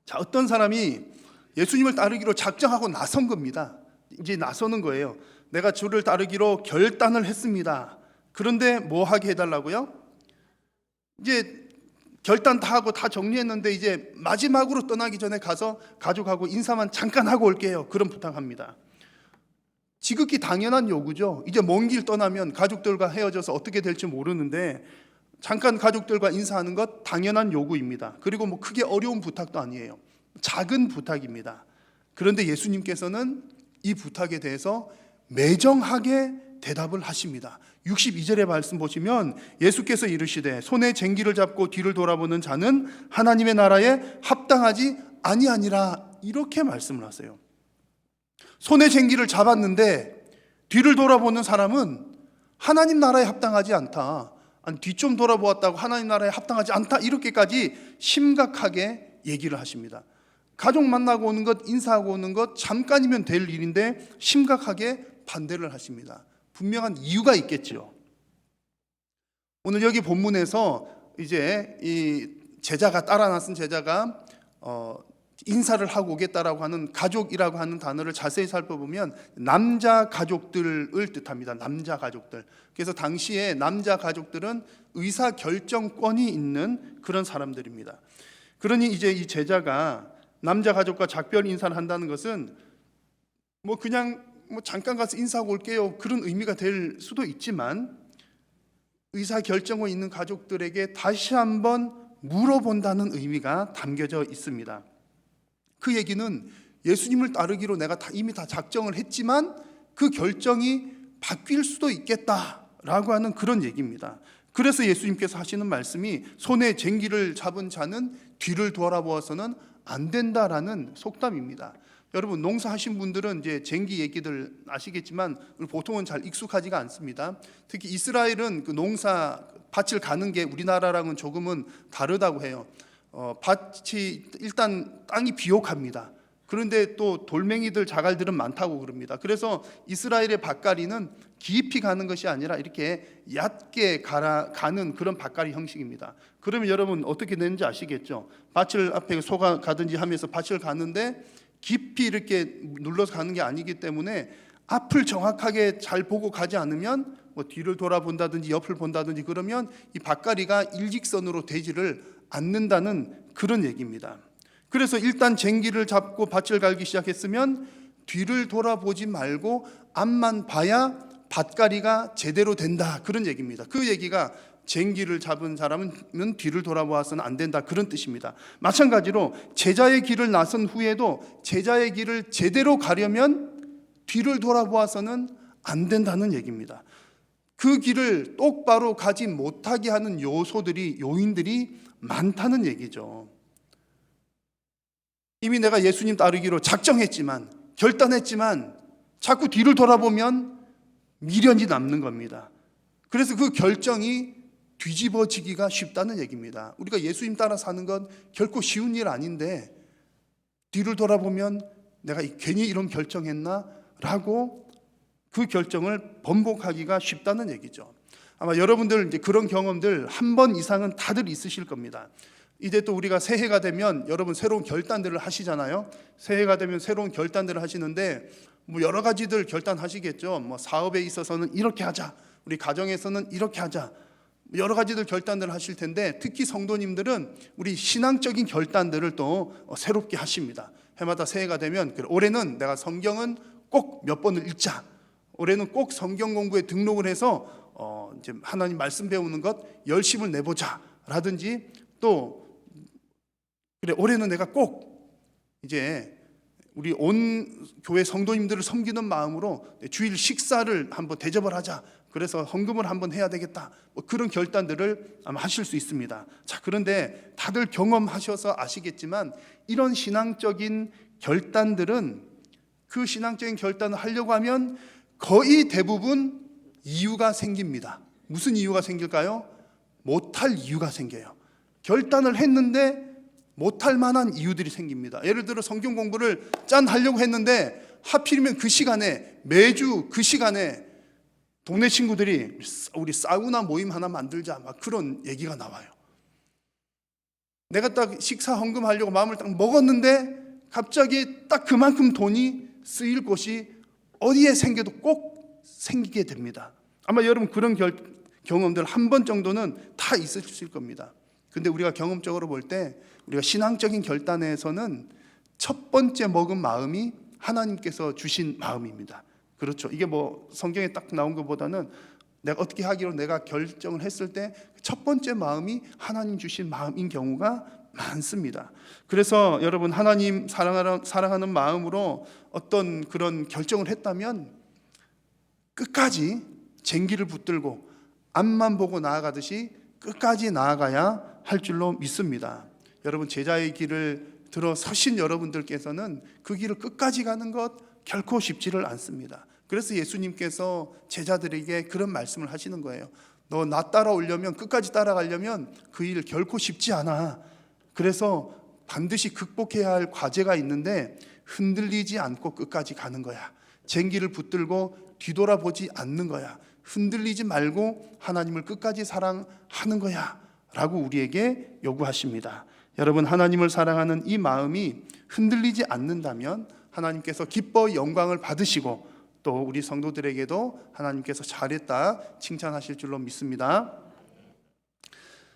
자, 어떤 사람이 예수님을 따르기로 작정하고 나선 겁니다. 이제 나서는 거예요. 내가 주를 따르기로 결단을 했습니다. 그런데 뭐 하게 해달라고요? 이제 결단 다 하고 다 정리했는데 이제 마지막으로 떠나기 전에 가서 가족하고 인사만 잠깐 하고 올게요. 그런 부탁합니다. 지극히 당연한 요구죠. 이제 먼 길 떠나면 가족들과 헤어져서 어떻게 될지 모르는데 잠깐 가족들과 인사하는 것 당연한 요구입니다. 그리고 뭐 크게 어려운 부탁도 아니에요. 작은 부탁입니다. 그런데 예수님께서는 이 부탁에 대해서 매정하게 대답을 하십니다. 62절의 말씀 보시면 예수께서 이르시되 손에 쟁기를 잡고 뒤를 돌아보는 자는 하나님의 나라에 합당하지 아니하니라, 이렇게 말씀을 하세요. 손에 쟁기를 잡았는데 뒤를 돌아보는 사람은 하나님 나라에 합당하지 않다, 아니 뒤 좀 돌아보았다고 하나님 나라에 합당하지 않다, 이렇게까지 심각하게 얘기를 하십니다. 가족 만나고 오는 것, 인사하고 오는 것 잠깐이면 될 일인데 심각하게 반대를 하십니다. 분명한 이유가 있겠죠. 오늘 여기 본문에서 이제 이 제자가 따라 나선 제자가 인사를 하고 오겠다라고 하는 가족이라고 하는 단어를 자세히 살펴보면 남자 가족들을 뜻합니다. 남자 가족들. 그래서 당시에 남자 가족들은 의사 결정권이 있는 그런 사람들입니다. 그러니 이제 이 제자가 남자 가족과 작별 인사를 한다는 것은 뭐 그냥 잠깐 가서 인사하고 올게요, 그런 의미가 될 수도 있지만 의사 결정권 있는 가족들에게 다시 한번 물어본다는 의미가 담겨져 있습니다. 그 얘기는 예수님을 따르기로 내가 이미 다 작정을 했지만 그 결정이 바뀔 수도 있겠다라고 하는 그런 얘기입니다. 그래서 예수님께서 하시는 말씀이 손에 쟁기를 잡은 자는 뒤를 돌아보아서는 안 된다라는 속담입니다. 여러분 농사하신 분들은 이제 쟁기 얘기들 아시겠지만 보통은 잘 익숙하지가 않습니다. 특히 이스라엘은 그 농사 밭을 가는 게 우리나라랑은 조금은 다르다고 해요. 밭이 일단 땅이 비옥합니다. 그런데 또 돌멩이들 자갈들은 많다고 그럽니다. 그래서 이스라엘의 밭갈이는 깊이 가는 것이 아니라 이렇게 얕게 가는 그런 밭갈이 형식입니다. 그러면 여러분 어떻게 되는지 아시겠죠? 밭을 앞에 소가 가든지 하면서 밭을 가는데 깊이 이렇게 눌러서 가는 게 아니기 때문에 앞을 정확하게 잘 보고 가지 않으면 뭐 뒤를 돌아본다든지 옆을 본다든지 그러면 이 밭갈이가 일직선으로 되지를 않는다는 그런 얘기입니다. 그래서 일단 쟁기를 잡고 밭을 갈기 시작했으면 뒤를 돌아보지 말고 앞만 봐야 밭갈이가 제대로 된다, 그런 얘기입니다. 그 얘기가 쟁기를 잡은 사람은 뒤를 돌아보아서는 안 된다, 그런 뜻입니다. 마찬가지로 제자의 길을 나선 후에도 제자의 길을 제대로 가려면 뒤를 돌아보아서는 안 된다는 얘기입니다. 그 길을 똑바로 가지 못하게 하는 요인들이 많다는 얘기죠. 이미 내가 예수님 따르기로 작정했지만, 결단했지만 자꾸 뒤를 돌아보면 미련이 남는 겁니다. 그래서 그 결정이 뒤집어지기가 쉽다는 얘기입니다. 우리가 예수님 따라 사는 건 결코 쉬운 일 아닌데 뒤를 돌아보면 내가 괜히 이런 결정했나? 라고 그 결정을 번복하기가 쉽다는 얘기죠. 아마 여러분들 이제 그런 경험들 한 번 이상은 다들 있으실 겁니다. 이제 또 우리가 새해가 되면 여러분 새로운 결단들을 하시잖아요. 새해가 되면 새로운 결단들을 하시는데 뭐 여러 가지들 결단하시겠죠. 뭐 사업에 있어서는 이렇게 하자, 우리 가정에서는 이렇게 하자, 여러 가지들 결단들을 하실 텐데 특히 성도님들은 우리 신앙적인 결단들을 또 새롭게 하십니다. 해마다 새해가 되면 올해는 내가 성경은 꼭 몇 번을 읽자, 올해는 꼭 성경 공부에 등록을 해서 이제 하나님 말씀 배우는 것 열심을 내보자 라든지, 또 그래 올해는 내가 꼭 이제 우리 온 교회 성도님들을 섬기는 마음으로 주일 식사를 한번 대접을 하자. 그래서 헌금을 한번 해야 되겠다. 뭐 그런 결단들을 아마 하실 수 있습니다. 자, 그런데 다들 경험하셔서 아시겠지만 이런 신앙적인 결단들은 그 신앙적인 결단을 하려고 하면 거의 대부분 이유가 생깁니다. 무슨 이유가 생길까요? 못할 이유가 생겨요. 결단을 했는데 못할 만한 이유들이 생깁니다. 예를 들어 성경 공부를 하려고 했는데 하필이면 그 시간에, 매주 그 시간에 동네 친구들이 우리 사우나 모임 하나 만들자, 막 그런 얘기가 나와요. 내가 딱 식사 헌금하려고 마음을 딱 먹었는데 갑자기 딱 그만큼 돈이 쓰일 곳이 어디에 생겨도 꼭 생기게 됩니다. 아마 여러분 그런 경험들 한 번 정도는 다 있으실 겁니다. 근데 우리가 경험적으로 볼 때 우리가 신앙적인 결단에서는 첫 번째 먹은 마음이 하나님께서 주신 마음입니다. 그렇죠. 이게 뭐 성경에 딱 나온 것보다는 내가 어떻게 하기로 내가 결정을 했을 때 첫 번째 마음이 하나님 주신 마음인 경우가 많습니다. 그래서 여러분 하나님 사랑하는 마음으로 어떤 그런 결정을 했다면 끝까지 쟁기를 붙들고 앞만 보고 나아가듯이 끝까지 나아가야 할 줄로 믿습니다. 여러분 제자의 길을 들어서신 여러분들께서는 그 길을 끝까지 가는 것 결코 쉽지를 않습니다. 그래서 예수님께서 제자들에게 그런 말씀을 하시는 거예요. 너 나 따라오려면, 끝까지 따라가려면 그 일 결코 쉽지 않아. 그래서 반드시 극복해야 할 과제가 있는데 흔들리지 않고 끝까지 가는 거야. 쟁기를 붙들고 뒤돌아보지 않는 거야. 흔들리지 말고 하나님을 끝까지 사랑하는 거야 라고 우리에게 요구하십니다. 여러분 하나님을 사랑하는 이 마음이 흔들리지 않는다면 하나님께서 기뻐 영광을 받으시고 또 우리 성도들에게도 하나님께서 잘했다 칭찬하실 줄로 믿습니다.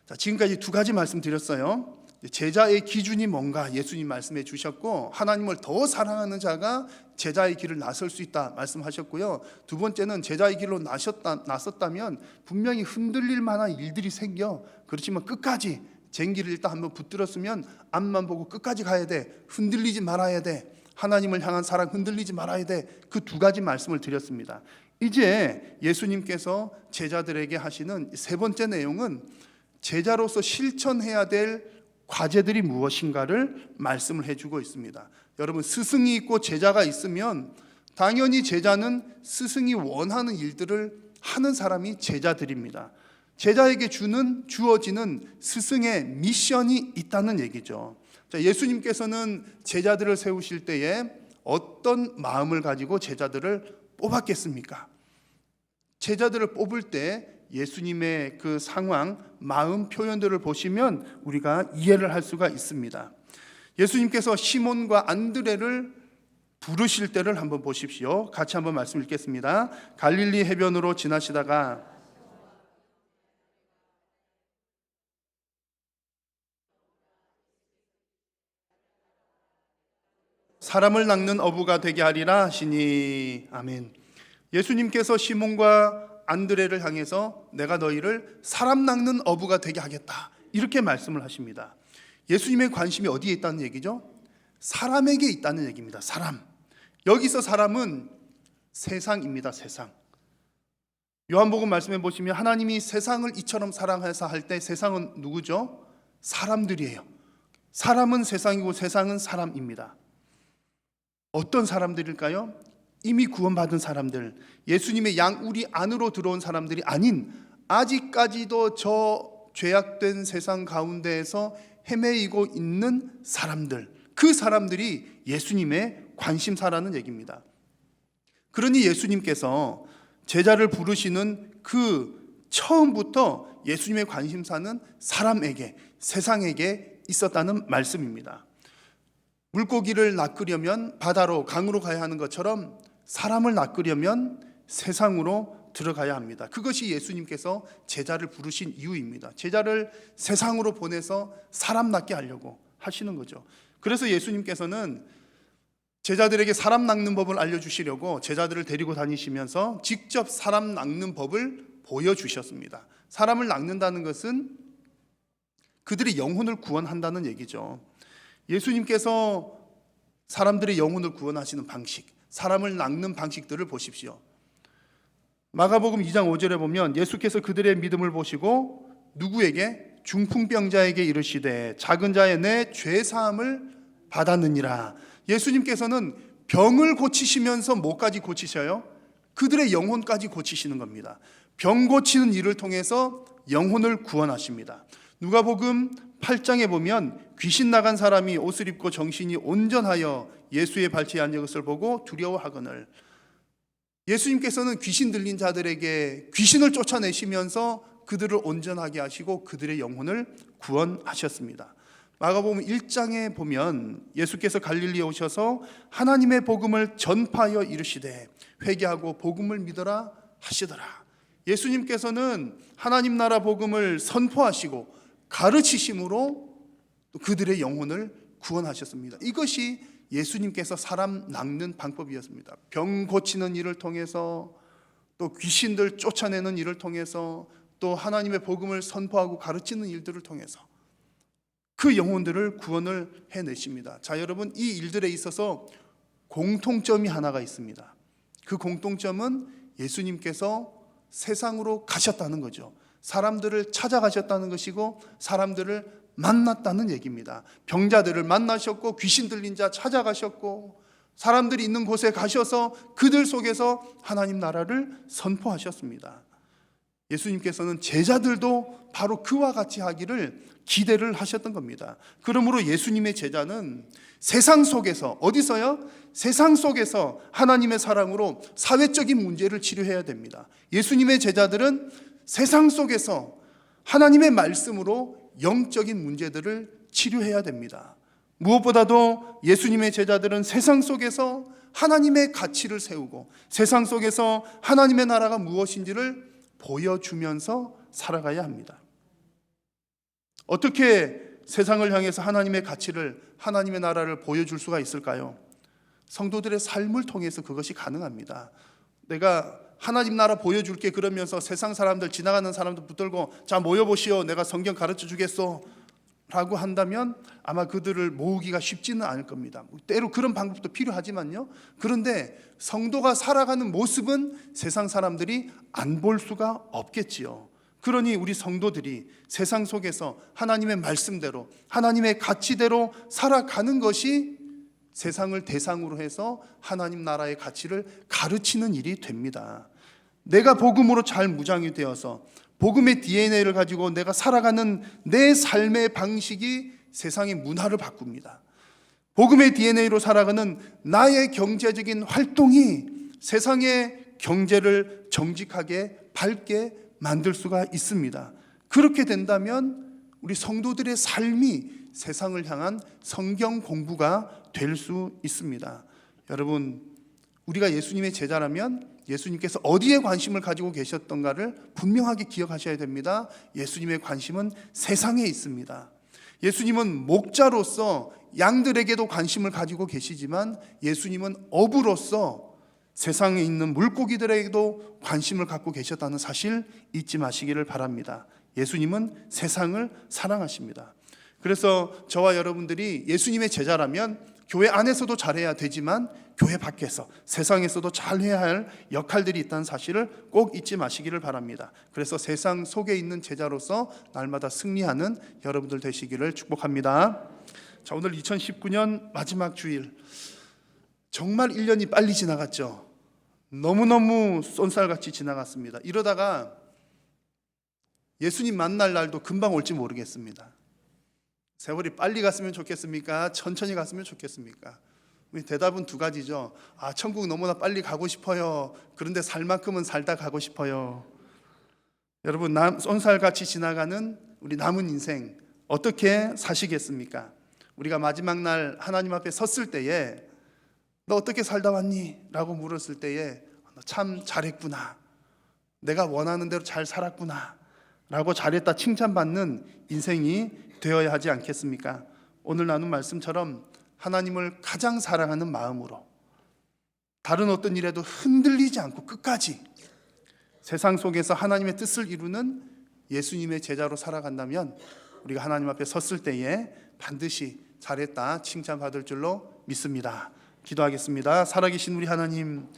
자, 지금까지 두 가지 말씀드렸어요. 제자의 기준이 뭔가 예수님 말씀해 주셨고, 하나님을 더 사랑하는 자가 제자의 길을 나설 수 있다 말씀하셨고요. 두 번째는 제자의 길로 나섰다면 분명히 흔들릴 만한 일들이 생겨. 그렇지만 끝까지 쟁기를 일단 한번 붙들었으면 앞만 보고 끝까지 가야 돼. 흔들리지 말아야 돼. 하나님을 향한 사랑 흔들리지 말아야 돼. 그 두 가지 말씀을 드렸습니다. 이제 예수님께서 제자들에게 하시는 세 번째 내용은 제자로서 실천해야 될 과제들이 무엇인가를 말씀을 해주고 있습니다. 여러분 스승이 있고 제자가 있으면 당연히 제자는 스승이 원하는 일들을 하는 사람이 제자들입니다. 제자에게 주어지는 스승의 미션이 있다는 얘기죠. 자, 예수님께서는 제자들을 세우실 때에 어떤 마음을 가지고 제자들을 뽑았겠습니까? 제자들을 뽑을 때 예수님의 그 상황, 마음 표현들을 보시면 우리가 이해를 할 수가 있습니다. 예수님께서 시몬과 안드레를 부르실 때를 한번 보십시오. 같이 한번 말씀 읽겠습니다. 갈릴리 해변으로 지나시다가 사람을 낚는 어부가 되게 하리라 하시니. 아멘. 예수님께서 시몬과 안드레를 향해서 내가 너희를 사람 낚는 어부가 되게 하겠다 이렇게 말씀을 하십니다. 예수님의 관심이 어디에 있다는 얘기죠? 사람에게 있다는 얘기입니다. 사람. 여기서 사람은 세상입니다. 세상. 요한복음 말씀해 보시면 하나님이 세상을 이처럼 사랑해서 할 때 세상은 누구죠? 사람들이에요. 사람은 세상이고 세상은 사람입니다. 어떤 사람들일까요? 이미 구원받은 사람들, 예수님의 양우리 안으로 들어온 사람들이 아닌 아직까지도 저 죄악된 세상 가운데에서 헤매이고 있는 사람들, 그 사람들이 예수님의 관심사라는 얘기입니다. 그러니 예수님께서 제자를 부르시는 그 처음부터 예수님의 관심사는 사람에게, 세상에게 있었다는 말씀입니다. 물고기를 낚으려면 바다로, 강으로 가야 하는 것처럼 사람을 낚으려면 세상으로 들어가야 합니다. 그것이 예수님께서 제자를 부르신 이유입니다. 제자를 세상으로 보내서 사람 낚게 하려고 하시는 거죠. 그래서 예수님께서는 제자들에게 사람 낚는 법을 알려주시려고 제자들을 데리고 다니시면서 직접 사람 낚는 법을 보여주셨습니다. 사람을 낚는다는 것은 그들의 영혼을 구원한다는 얘기죠. 예수님께서 사람들의 영혼을 구원하시는 방식, 사람을 낚는 방식들을 보십시오. 마가복음 2장 5절에 보면 예수께서 그들의 믿음을 보시고 누구에게? 중풍병자에게 이르시되 작은 자의 내 죄 사함을 받았느니라. 예수님께서는 병을 고치시면서 뭐까지 고치셔요? 그들의 영혼까지 고치시는 겁니다. 병 고치는 일을 통해서 영혼을 구원하십니다. 누가복음 8장에 보면 귀신 나간 사람이 옷을 입고 정신이 온전하여 예수의 발치에 앉은 것을 보고 두려워하거늘. 예수님께서는 귀신 들린 자들에게 귀신을 쫓아내시면서 그들을 온전하게 하시고 그들의 영혼을 구원하셨습니다. 마가복음 1장에 보면 예수께서 갈릴리에 오셔서 하나님의 복음을 전파하여 이르시되 회개하고 복음을 믿어라 하시더라. 예수님께서는 하나님 나라 복음을 선포하시고 가르치심으로 그들의 영혼을 구원하셨습니다. 이것이 예수님께서 사람 낚는 방법이었습니다. 병 고치는 일을 통해서, 또 귀신들 쫓아내는 일을 통해서, 또 하나님의 복음을 선포하고 가르치는 일들을 통해서 그 영혼들을 구원을 해내십니다. 자, 여러분, 이 일들에 있어서 공통점이 하나가 있습니다. 그 공통점은 예수님께서 세상으로 가셨다는 거죠. 사람들을 찾아가셨다는 것이고 사람들을 만났다는 얘기입니다. 병자들을 만나셨고 귀신 들린 자 찾아가셨고 사람들이 있는 곳에 가셔서 그들 속에서 하나님 나라를 선포하셨습니다. 예수님께서는 제자들도 바로 그와 같이 하기를 기대를 하셨던 겁니다. 그러므로 예수님의 제자는 세상 속에서, 어디서요? 세상 속에서 하나님의 사랑으로 사회적인 문제를 치료해야 됩니다. 예수님의 제자들은 세상 속에서 하나님의 말씀으로 영적인 문제들을 치료해야 됩니다. 무엇보다도 예수님의 제자들은 세상 속에서 하나님의 가치를 세우고 세상 속에서 하나님의 나라가 무엇인지를 보여주면서 살아가야 합니다. 어떻게 세상을 향해서 하나님의 가치를, 하나님의 나라를 보여줄 수가 있을까요? 성도들의 삶을 통해서 그것이 가능합니다. 내가 하나님 나라 보여줄게 그러면서 세상 사람들, 지나가는 사람들 붙들고 자 모여보시오, 내가 성경 가르쳐 주겠소 라고 한다면 아마 그들을 모으기가 쉽지는 않을 겁니다. 때로 그런 방법도 필요하지만요. 그런데 성도가 살아가는 모습은 세상 사람들이 안 볼 수가 없겠지요. 그러니 우리 성도들이 세상 속에서 하나님의 말씀대로, 하나님의 가치대로 살아가는 것이 세상을 대상으로 해서 하나님 나라의 가치를 가르치는 일이 됩니다. 내가 복음으로 잘 무장이 되어서 복음의 DNA를 가지고 내가 살아가는 내 삶의 방식이 세상의 문화를 바꿉니다. 복음의 DNA로 살아가는 나의 경제적인 활동이 세상의 경제를 정직하게 밝게 만들 수가 있습니다. 그렇게 된다면 우리 성도들의 삶이 세상을 향한 성경 공부가 될 수 있습니다. 여러분, 우리가 예수님의 제자라면 예수님께서 어디에 관심을 가지고 계셨던가를 분명하게 기억하셔야 됩니다. 예수님의 관심은 세상에 있습니다. 예수님은 목자로서 양들에게도 관심을 가지고 계시지만 예수님은 어부로서 세상에 있는 물고기들에게도 관심을 갖고 계셨다는 사실 잊지 마시기를 바랍니다. 예수님은 세상을 사랑하십니다. 그래서 저와 여러분들이 예수님의 제자라면 교회 안에서도 잘해야 되지만 교회 밖에서 세상에서도 잘해야 할 역할들이 있다는 사실을 꼭 잊지 마시기를 바랍니다. 그래서 세상 속에 있는 제자로서 날마다 승리하는 여러분들 되시기를 축복합니다. 자, 오늘 2019년 마지막 주일, 정말 1년이 빨리 지나갔죠. 너무너무 쏜살같이 지나갔습니다. 이러다가 예수님 만날 날도 금방 올지 모르겠습니다. 세월이 빨리 갔으면 좋겠습니까? 천천히 갔으면 좋겠습니까? 우리 대답은 두 가지죠. 천국 너무나 빨리 가고 싶어요. 그런데 살 만큼은 살다 가고 싶어요. 여러분, 쏜살같이 지나가는 우리 남은 인생 어떻게 사시겠습니까? 우리가 마지막 날 하나님 앞에 섰을 때에 너 어떻게 살다 왔니? 라고 물었을 때에 너 참 잘했구나, 내가 원하는 대로 잘 살았구나 라고 잘했다 칭찬받는 인생이 되어야 하지 않겠습니까? 오늘 나눈 말씀처럼 하나님을 가장 사랑하는 마음으로 다른 어떤 일에도 흔들리지 않고 끝까지 세상 속에서 하나님의 뜻을 이루는 예수님의 제자로 살아간다면 우리가 하나님 앞에 섰을 때에 반드시 잘했다 칭찬받을 줄로 믿습니다. 기도하겠습니다. 살아계신 우리 하나님,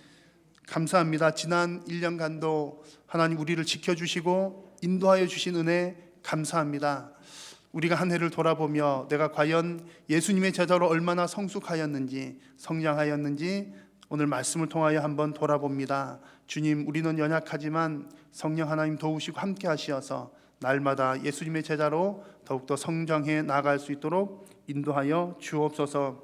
감사합니다. 지난 1년간도 하나님 우리를 지켜주시고 인도하여 주신 은혜 감사합니다. 우리가 한 해를 돌아보며 내가 과연 예수님의 제자로 얼마나 성숙하였는지, 성장하였는지 오늘 말씀을 통하여 한번 돌아봅니다. 주님, 우리는 연약하지만 성령 하나님 도우시고 함께 하시어서 날마다 예수님의 제자로 더욱더 성장해 나아갈 수 있도록 인도하여 주옵소서.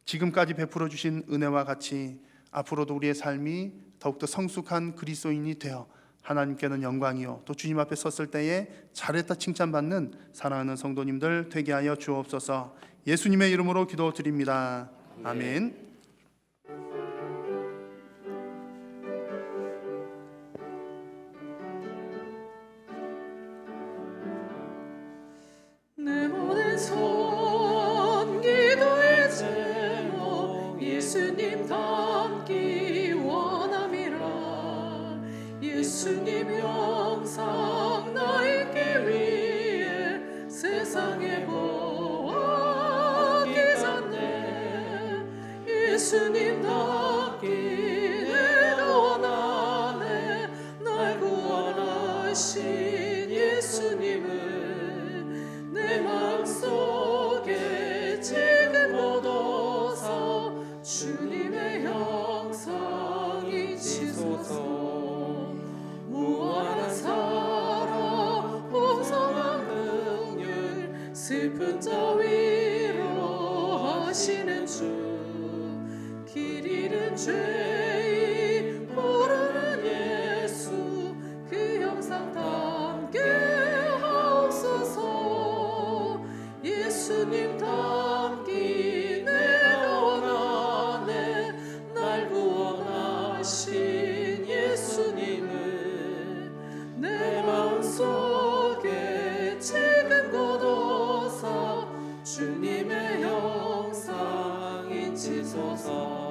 지금까지 베풀어 주신 은혜와 같이 앞으로도 우리의 삶이 더욱더 성숙한 그리스도인이 되어 하나님께는 영광이요 또 주님 앞에 섰을 때에 잘했다 칭찬받는 사랑하는 성도님들 되게 하여 주옵소서. 예수님의 이름으로 기도드립니다. 아멘. 내 모든 손 기도의 제목 예수님 닮기 원함이라. 예수님 영상 나있기 위해 세상에 보았기 전에 예수님 닮기 내가 원하네. 날 구원하신 예수님을 내 마음속에 지금 묻어서 주님의 형상이 지소서. 무한한 사랑 풍성한 긍휼 슬픈 자 위로하시는 주. 길 잃은 죄인 모르는 예수 그 형상 담게 하옵소서. 예수님 닮기 내가 원하네. 날 구원하신 예수님을 내 마음속에 지금 걷어서 주님의 형상인 지소서.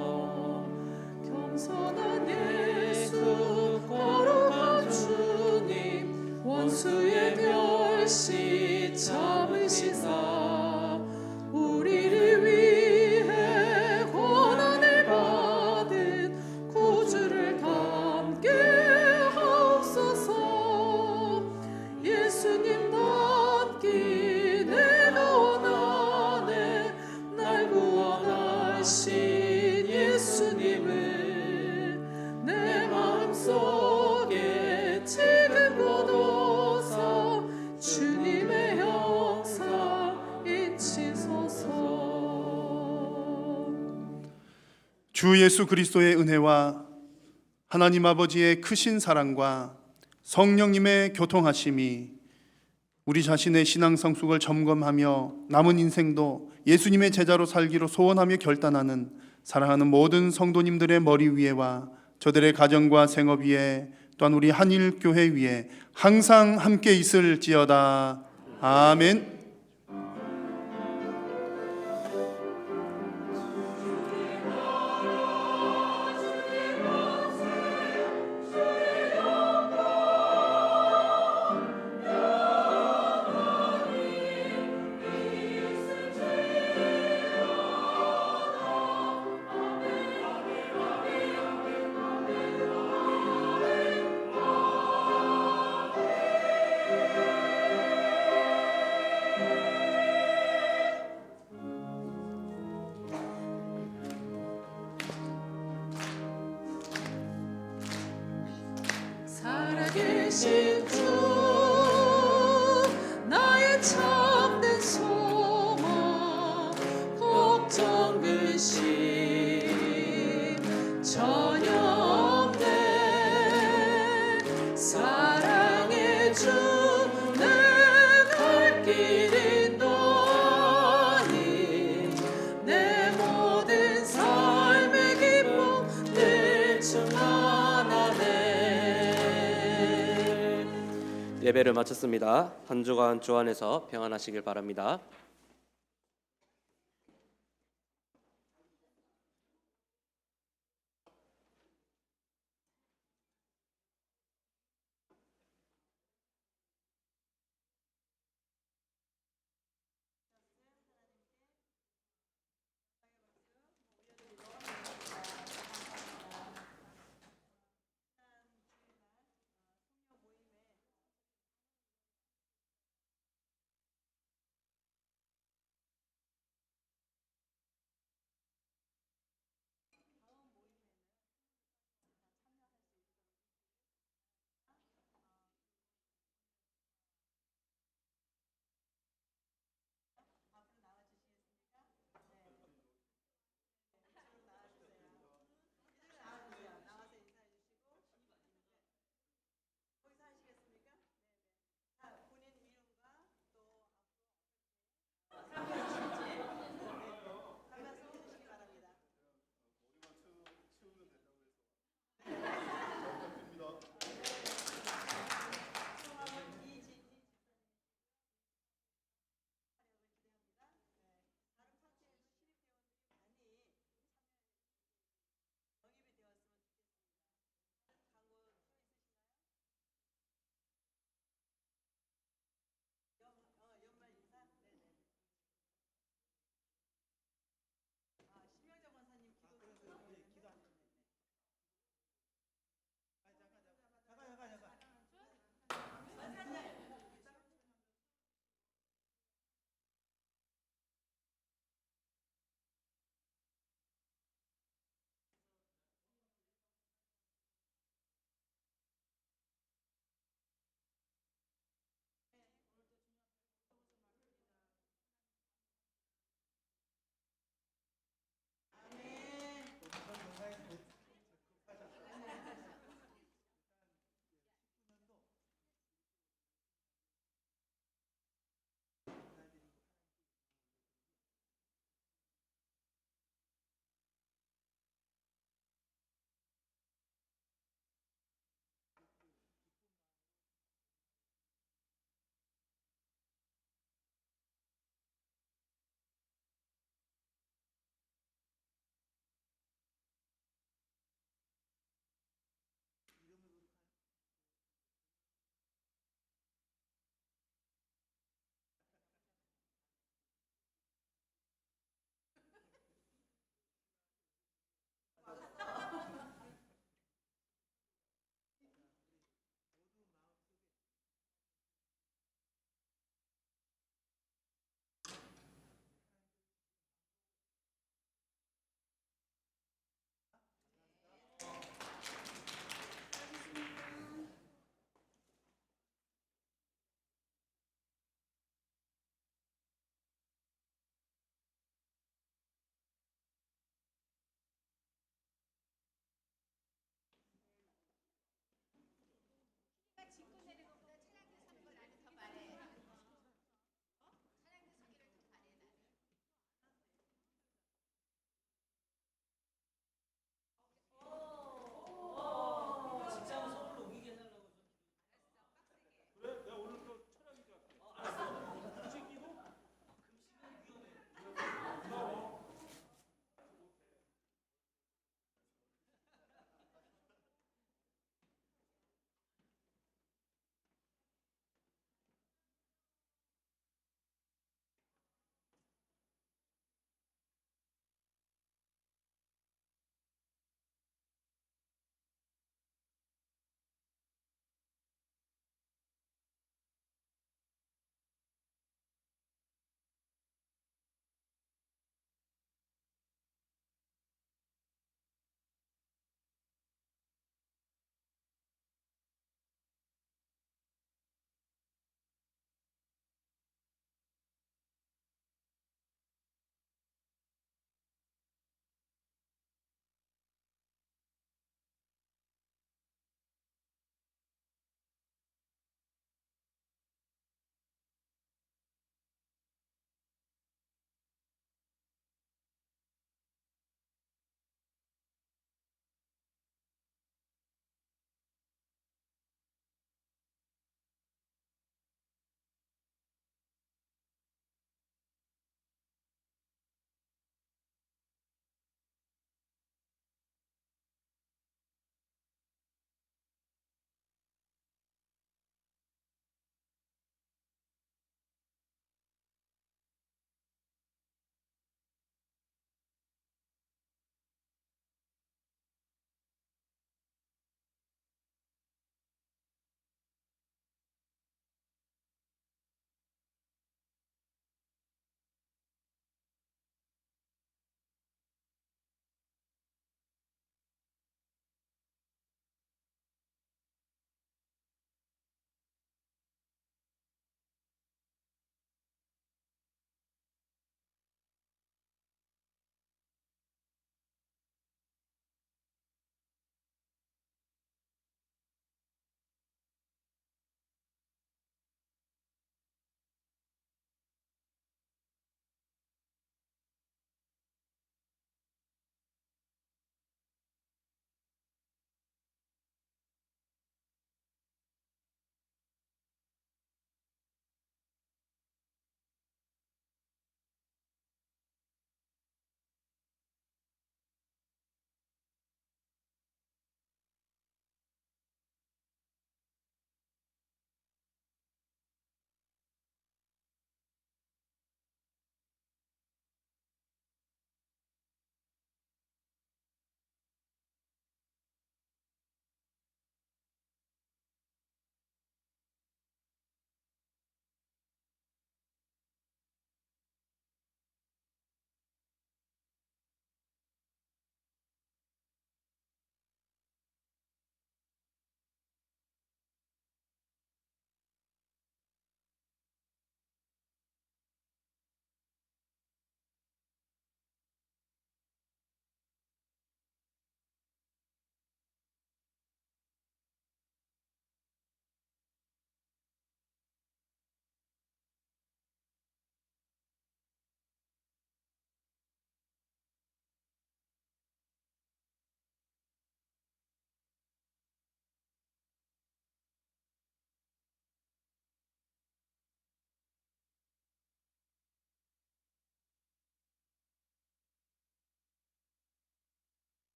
겸손한 예수 거룩한 주님 원수의 멸시 참으시사 우리를 위해 고난을 받은 구주를 담게 하옵소서. 예수님 닮기 내가 원하네. 날 구원하신 예수님을 내 마음속에 지금 걷어서 주님의 형상 잊히소서. 주 예수 그리스도의 은혜와 하나님 아버지의 크신 사랑과 성령님의 교통하심이 우리 자신의 신앙 성숙을 점검하며 남은 인생도 예수님의 제자로 살기로 소원하며 결단하는 사랑하는 모든 성도님들의 머리 위에와 저들의 가정과 생업 위에 또한 우리 한일교회 위에 항상 함께 있을지어다. 아멘. 살아계신 주 나의 참된 소망 걱정 근심 전혀 없네. 사랑의 주 내 갈 길 인도하니 내 모든 삶의 기쁨 늘 충만하네. 예배를 마쳤습니다. 한 주간 주 안에서 평안하시길 바랍니다.